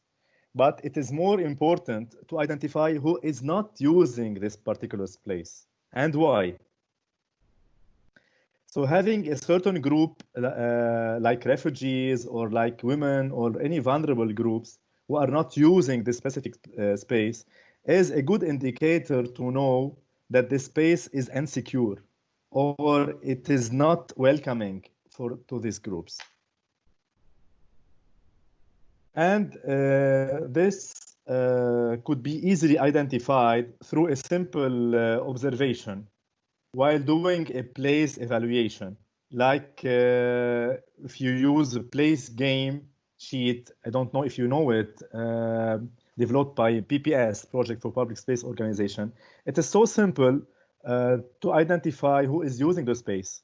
But it is more important to identify who is not using this particular space and why. So having a certain group like refugees or like women or any vulnerable groups who are not using this specific space is a good indicator to know that the space is insecure or it is not welcoming to these groups. And this could be easily identified through a simple observation while doing a place evaluation. Like if you use a place game sheet, I don't know if you know it, developed by PPS, Project for Public Space Organization. It is so simple to identify who is using the space.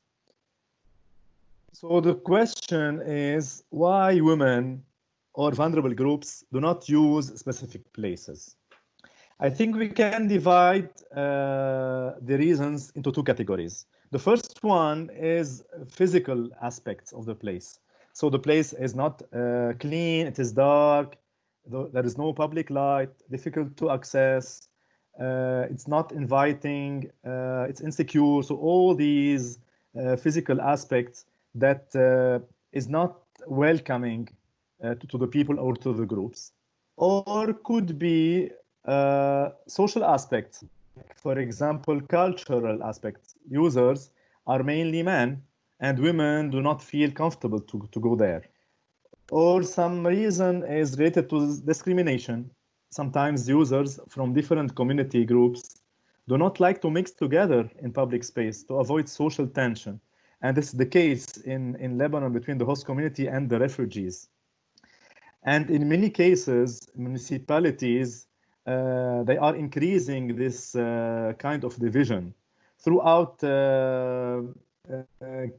So the question is why women or vulnerable groups do not use specific places. I think we can divide the reasons into two categories. The first one is physical aspects of the place. So the place is not clean, it is dark, there is no public light, difficult to access, it's not inviting, it's insecure. So all these physical aspects that is not welcoming to the people or to the groups, or could be social aspects. For example, cultural aspects. Users are mainly men and women do not feel comfortable to go there. Or some reason is related to discrimination. Sometimes users from different community groups do not like to mix together in public space to avoid social tension. And this is the case in Lebanon between the host community and the refugees. And in many cases, municipalities, they are increasing this kind of division throughout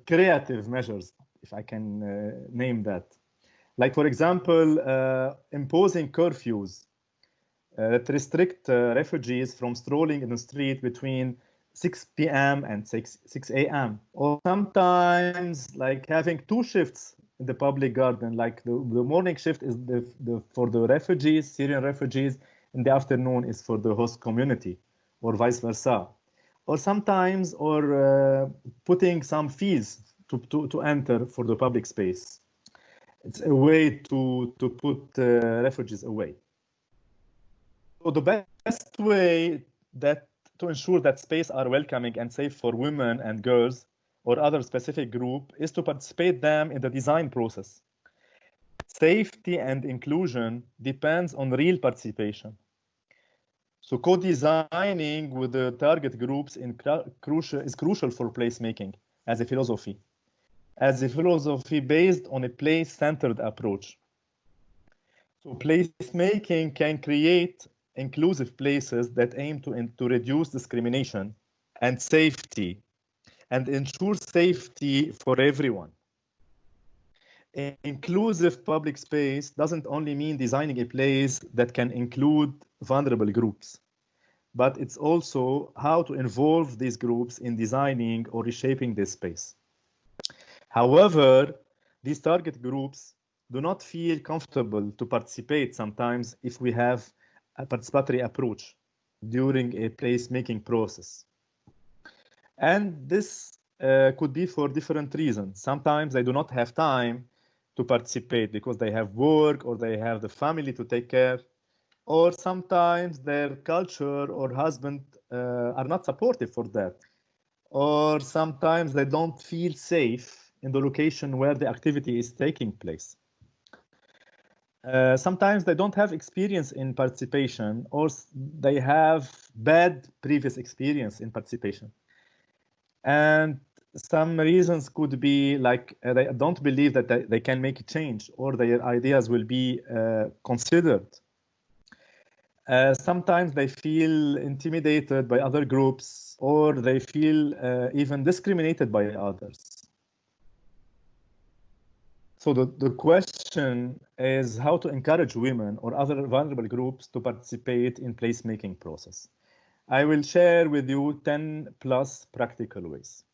creative measures, if I can name that. Like, for example, imposing curfews that restrict refugees from strolling in the street between 6 p.m. and 6 a.m. Or sometimes like having two shifts in the public garden, like the morning shift is for the refugees, Syrian refugees, and the afternoon is for the host community, or vice versa. Or sometimes, putting some fees to enter for the public space. It's a way to put refugees away. the best way to ensure that space are welcoming and safe for women and girls or other specific group is to participate them in the design process. Safety and inclusion depends on real participation. So co-designing with the target groups is crucial for placemaking as a philosophy based on a place-centered approach. So placemaking can create inclusive places that aim to reduce discrimination and safety and ensure safety for everyone. Inclusive public space doesn't only mean designing a place that can include vulnerable groups, but it's also how to involve these groups in designing or reshaping this space. However, these target groups do not feel comfortable to participate sometimes if we have a participatory approach during a placemaking process. And this could be for different reasons. Sometimes they do not have time to participate because they have work or they have the family to take care, or sometimes their culture or husband are not supportive for that, or sometimes they don't feel safe in the location where the activity is taking place. Sometimes they don't have experience in participation, or they have bad previous experience in participation. And some reasons could be like they don't believe that they can make a change or their ideas will be considered. Sometimes they feel intimidated by other groups, or they feel even discriminated by others. So the question is how to encourage women or other vulnerable groups to participate in placemaking process. I will share with you 10 plus practical ways.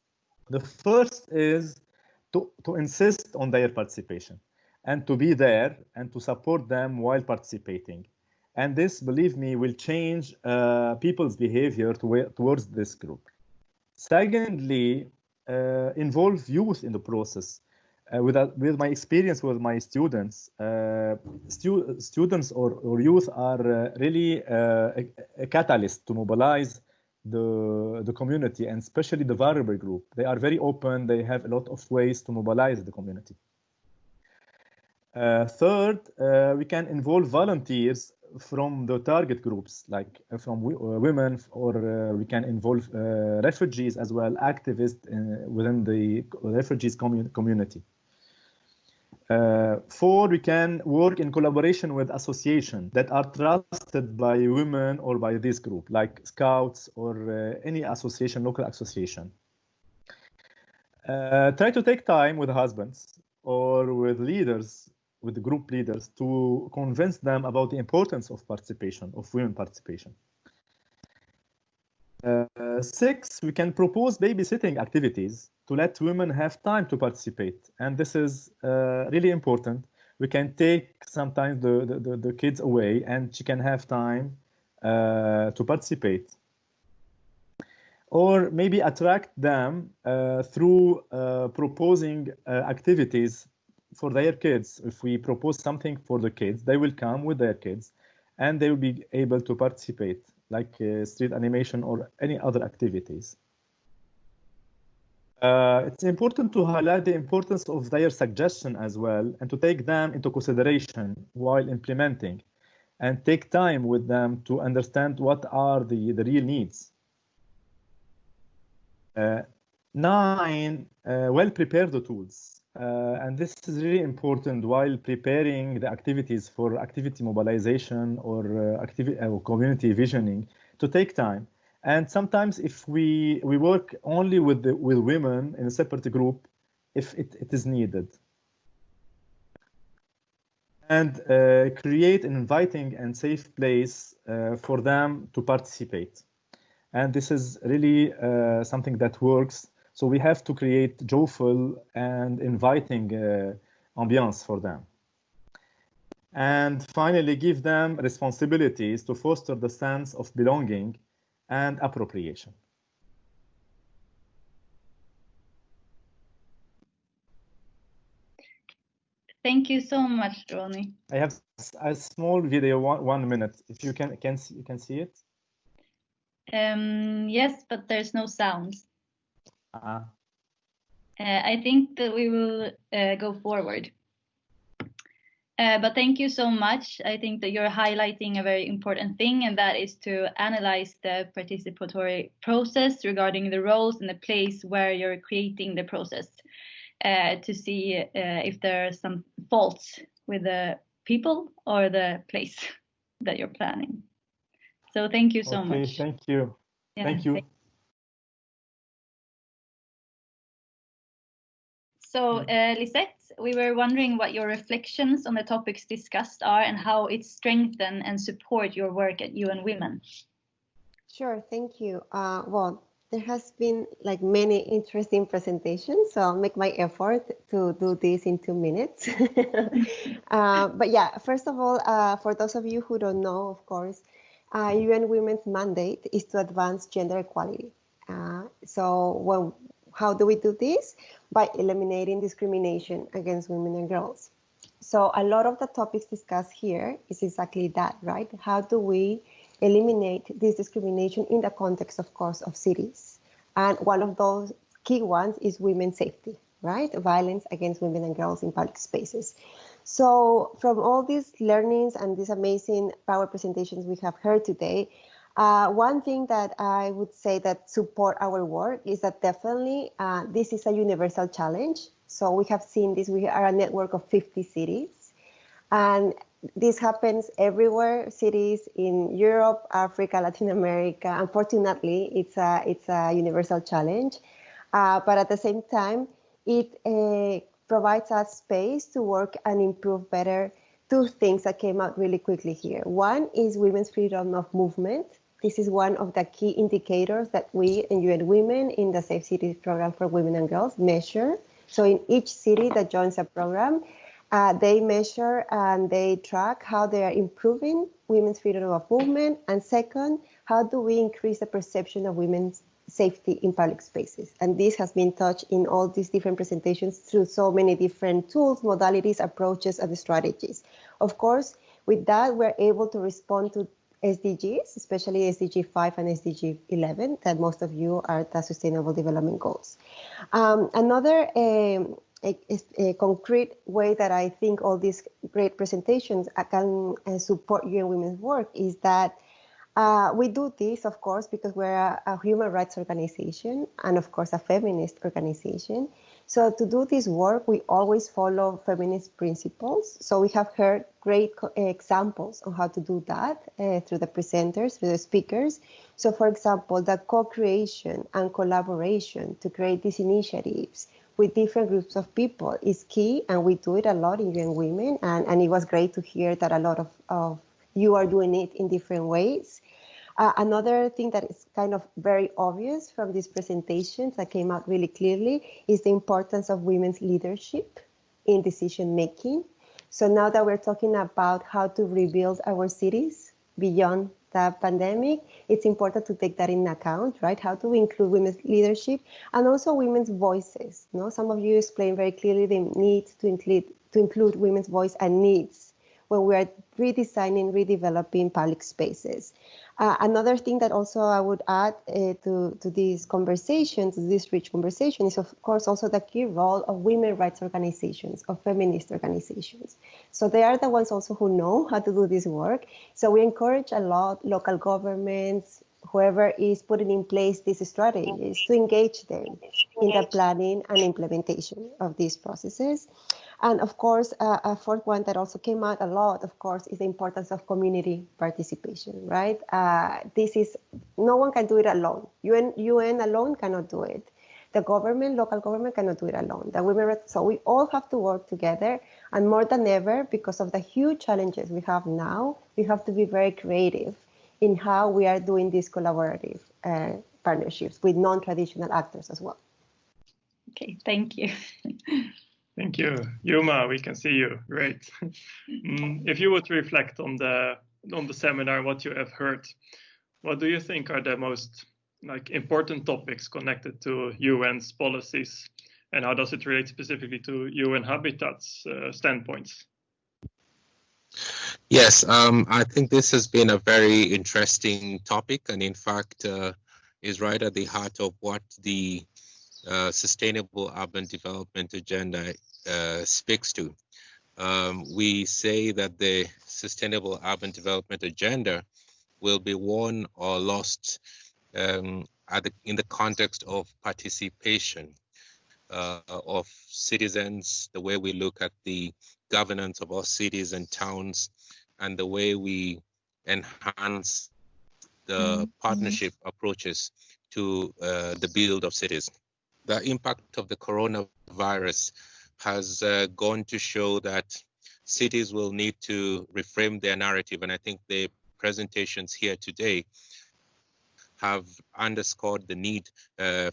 The first is to insist on their participation and to be there and to support them while participating. And this, believe me, will change people's behavior towards this group. Secondly, involve youth in the process. With my experience with my students, students or youth are really a catalyst to mobilize the community, and especially the vulnerable group. They are very open. They have a lot of ways to mobilize the community. Third, we can involve volunteers from the target groups, like from women, or we can involve refugees as well, activists within the refugees community. Four, we can work in collaboration with associations that are trusted by women or by this group, like Scouts or any association, local association. Try to take time with husbands or with leaders, with the group leaders, to convince them about the importance of participation, of women participation. Six, we can propose babysitting activities to let women have time to participate. And this is really important. We can take sometimes the kids away and she can have time to participate. Or maybe attract them through proposing activities for their kids. If we propose something for the kids, they will come with their kids and they will be able to participate, like street animation or any other activities. It's important to highlight the importance of their suggestion as well, and to take them into consideration while implementing, and take time with them to understand what are the real needs. 9, well prepare the tools. And this is really important while preparing the activities for activity mobilization or community visioning, to take time. And sometimes if we work only with women in a separate group, if it is needed. And create an inviting and safe place for them to participate. And this is really something that works. So we have to create joyful and inviting ambiance for them. And finally, give them responsibilities to foster the sense of belonging and appropriation.
Thank you so much, Ronnie.
I have a small video, 1 minute. If you can see it.
Yes, but there's no sound.
Uh-huh.
I think that we will go forward. But thank you so much. I think that you're highlighting a very important thing, and that is to analyze the participatory process regarding the roles and the place where you're creating the process, to see if there are some faults with the people or the place that you're planning. So thank you so much.
Thank you.
Yeah,
thank you.
So, Lisette, we were wondering what your reflections on the topics discussed are and how it strengthen and support your work at UN Women.
Sure, thank you. Well, there has been like many interesting presentations, so I'll make my effort to do this in 2 minutes. But yeah, first of all, for those of you who don't know, of course, UN Women's mandate is to advance gender equality. How do we do this? By eliminating discrimination against women and girls. So a lot of the topics discussed here is exactly that, right? How do we eliminate this discrimination in the context, of course, of cities? And one of those key ones is women's safety, right? Violence against women and girls in public spaces. So from all these learnings and these amazing power presentations we have heard today, one thing that I would say that support our work is that definitely this is a universal challenge. So we have seen this, we are a network of 50 cities, and this happens everywhere, cities in Europe, Africa, Latin America. Unfortunately, it's a universal challenge, but at the same time, it provides us space to work and improve better. Two things that came out really quickly here. One is women's freedom of movement. This is one of the key indicators that we in UN Women in the Safe Cities program for women and girls measure. So in each city that joins a program, they measure and they track how they are improving women's freedom of movement. And second, how do we increase the perception of women's safety in public spaces? And this has been touched in all these different presentations through so many different tools, modalities, approaches, and strategies. Of course, with that, we're able to respond to SDGs, especially SDG 5 and SDG 11, that most of you are the Sustainable Development Goals. Another a concrete way that I think all these great presentations can support UN Women's work is that we do this, of course, because we're a human rights organization and, of course, a feminist organization. So to do this work, we always follow feminist principles. So we have heard great examples on how to do that through the presenters, through the speakers. So, for example, the co-creation and collaboration to create these initiatives with different groups of people is key, and we do it a lot in UN Women, and it was great to hear that a lot of you are doing it in different ways. Another thing that is kind of very obvious from these presentations that came out really clearly is the importance of women's leadership in decision making. So now that we're talking about how to rebuild our cities beyond the pandemic, it's important to take that in account, right? How do we include women's leadership and also women's voices? You know, some of you explained very clearly the need to include women's voice and needs when we are redesigning, redeveloping public spaces. Another thing that also I would add to these conversations, this rich conversation, is of course also the key role of women's rights organizations, of feminist organizations. So they are the ones also who know how to do this work. So we encourage a lot local governments, whoever is putting in place these strategies, to engage them in the planning and implementation of these processes. And of course, a fourth one that also came out a lot, of course, is the importance of community participation, right? This is, no one can do it alone. UN alone cannot do it. The government, local government cannot do it alone. The women, so we all have to work together, and more than ever, because of the huge challenges we have now, we have to be very creative in how we are doing these collaborative partnerships with non-traditional actors as well.
Okay, thank you.
Thank you. Yuma, we can see you. Great. If you would reflect on the seminar, what you have heard, what do you think are the most important topics connected to UN's policies And how does it relate specifically to UN Habitat's standpoints?
Yes, I think this has been a very interesting topic, and in fact is right at the heart of what the Sustainable Urban Development Agenda speaks to. We say that the Sustainable Urban Development Agenda will be won or lost in the context of participation of citizens, the way we look at the governance of our cities and towns, and the way we enhance the partnership approaches to the build of cities. The impact of the coronavirus has gone to show that cities will need to reframe their narrative, and I think the presentations here today have underscored the need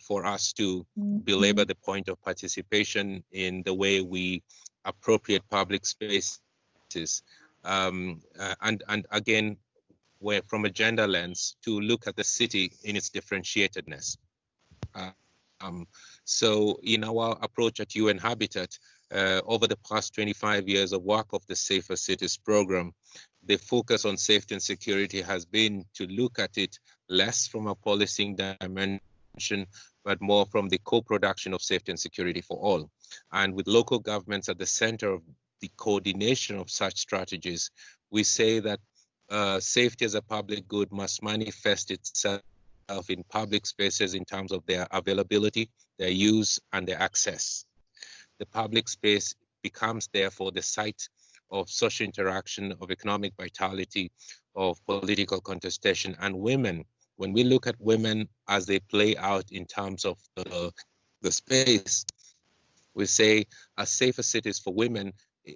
for us to belabor the point of participation in the way we appropriate public spaces. And again, where from a gender lens, to look at the city in its differentiatedness. So in our approach at UN Habitat, over the past 25 years of work of the Safer Cities program, the focus on safety and security has been to look at it less from a policing dimension, but more from the co-production of safety and security for all. And with local governments at the center of the coordination of such strategies, we say that safety as a public good must manifest itself in public spaces in terms of their availability, their use, and their access. The public space becomes therefore the site of social interaction, of economic vitality, of political contestation, and women. When we look at women as they play out in terms of the space, we say a safer cities for women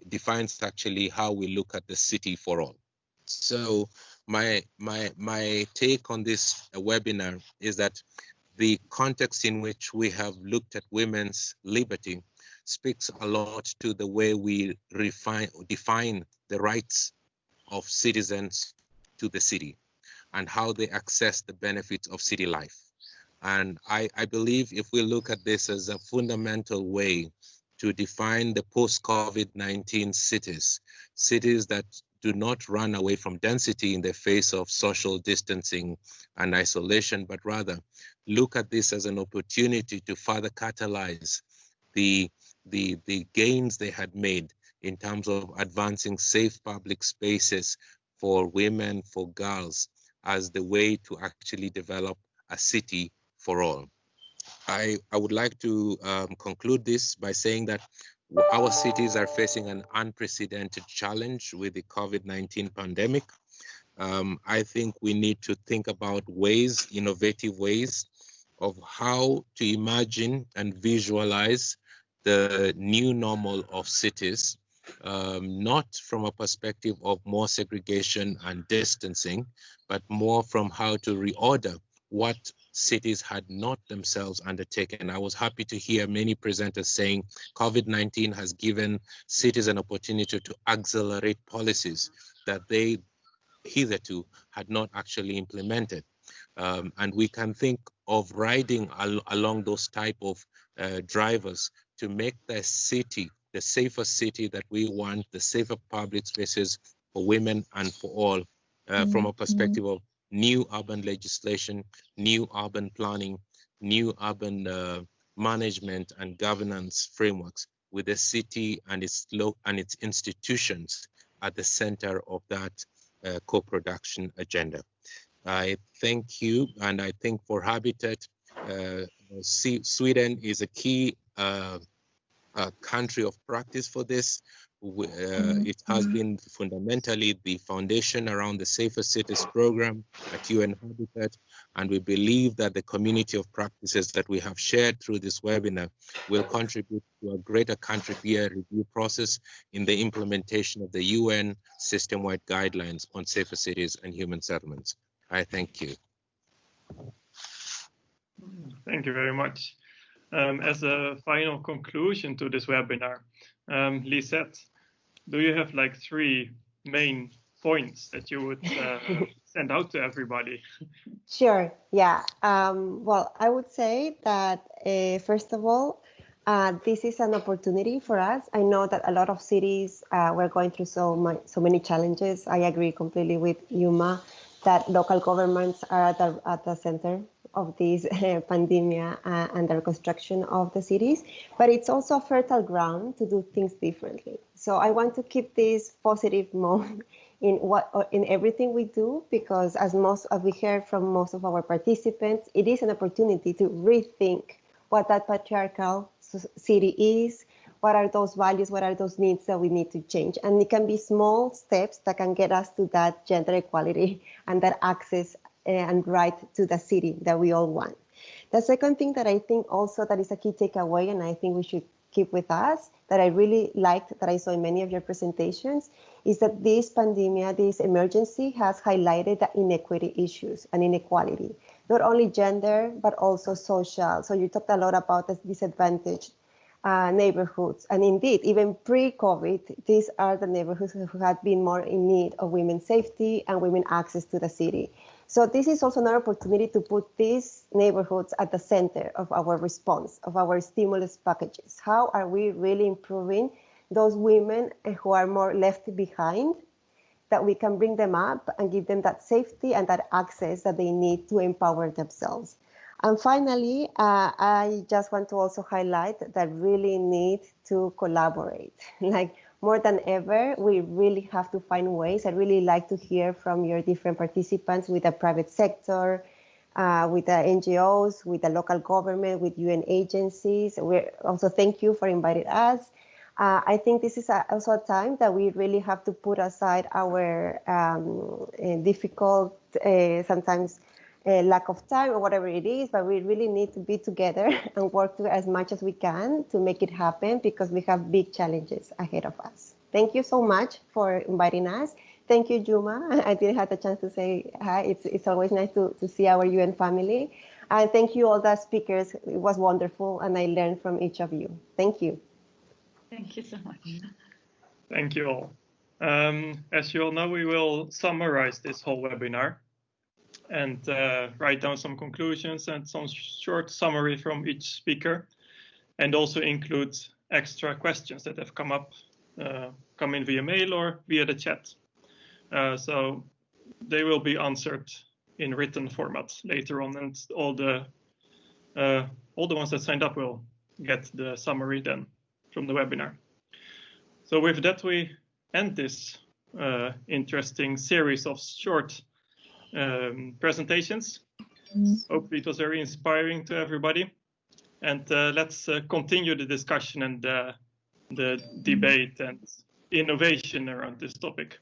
defines actually how we look at the city for all. So my take on this webinar is that the context in which we have looked at women's liberty speaks a lot to the way we define the rights of citizens to the city and how they access the benefits of city life. And I believe if we look at this as a fundamental way to define the post-COVID-19 cities that do not run away from density in the face of social distancing and isolation, but rather look at this as an opportunity to further catalyze the gains they had made in terms of advancing safe public spaces for women, for girls, as the way to actually develop a city for all. I would like to conclude this by saying that our cities are facing an unprecedented challenge with the COVID-19 pandemic. I think we need to think about ways, innovative ways of how to imagine and visualize the new normal of cities, not from a perspective of more segregation and distancing, but more from how to reorder what cities had not themselves undertaken. I was happy to hear many presenters saying COVID-19 has given cities an opportunity to accelerate policies that they hitherto had not actually implemented. And we can think of riding along those type of drivers to make the city, the safer city that we want, the safer public spaces for women and for all, from a perspective of new urban legislation, new urban planning, new urban management and governance frameworks, with the city and its institutions at the center of that co-production agenda. I thank you, and I think for Habitat, Sweden is a key country of practice for this. It has been fundamentally the foundation around the Safer Cities program at UN Habitat, and we believe that the community of practices that we have shared through this webinar will contribute to a greater country peer review process in the implementation of the UN system-wide guidelines on safer cities and human settlements. I thank you.
Thank you very much. As a final conclusion to this webinar, Lisette, do you have like 3 main points that you would send out to everybody?
Sure, yeah. Well, I would say that first of all, This is an opportunity for us. I know that a lot of cities were going through so many challenges. I agree completely with Yuma that local governments are at the center of this pandemic and the reconstruction of the cities, but it's also a fertile ground to do things differently. So I want to keep this positive mode in everything we do, because as we heard from most of our participants, it is an opportunity to rethink what that patriarchal city is, what are those values, what are those needs that we need to change. And it can be small steps that can get us to that gender equality and that access and right to the city that we all want. The second thing that I think also that is a key takeaway, and I think we should keep with us, that I really liked, that I saw in many of your presentations, is that this pandemic, this emergency has highlighted the inequity issues and inequality, not only gender, but also social. So you talked a lot about the disadvantaged neighborhoods. And indeed, even pre-COVID, these are the neighborhoods who had been more in need of women's safety and women access to the city. So this is also another opportunity to put these neighborhoods at the center of our response, of our stimulus packages. How are we really improving those women who are more left behind, that we can bring them up and give them that safety and that access that they need to empower themselves? And finally, I just want to also highlight that really need to collaborate. Like more than ever, we really have to find ways. I really like to hear from your different participants with the private sector, with the NGOs, with the local government, with UN agencies. We also thank you for inviting us. I think this is also a time that we really have to put aside our difficult, sometimes lack of time or whatever it is, but we really need to be together and work as much as we can to make it happen, because we have big challenges ahead of us. Thank you so much for inviting us. Thank you, Juma. I didn't have the chance to say hi. It's always nice to see our UN family. And thank you all the speakers. It was wonderful, and I learned from each of you. Thank you.
Thank you so much.
Thank you all. As you all know, we will summarize this whole webinar and write down some conclusions and some short summary from each speaker, and also include extra questions that have come in via mail or via the chat. So they will be answered in written format later on, and all the ones that signed up will get the summary then from the webinar. So with that, we end this interesting series of short presentations. Hopefully it was very inspiring to everybody, and let's continue the discussion and the debate and innovation around this topic.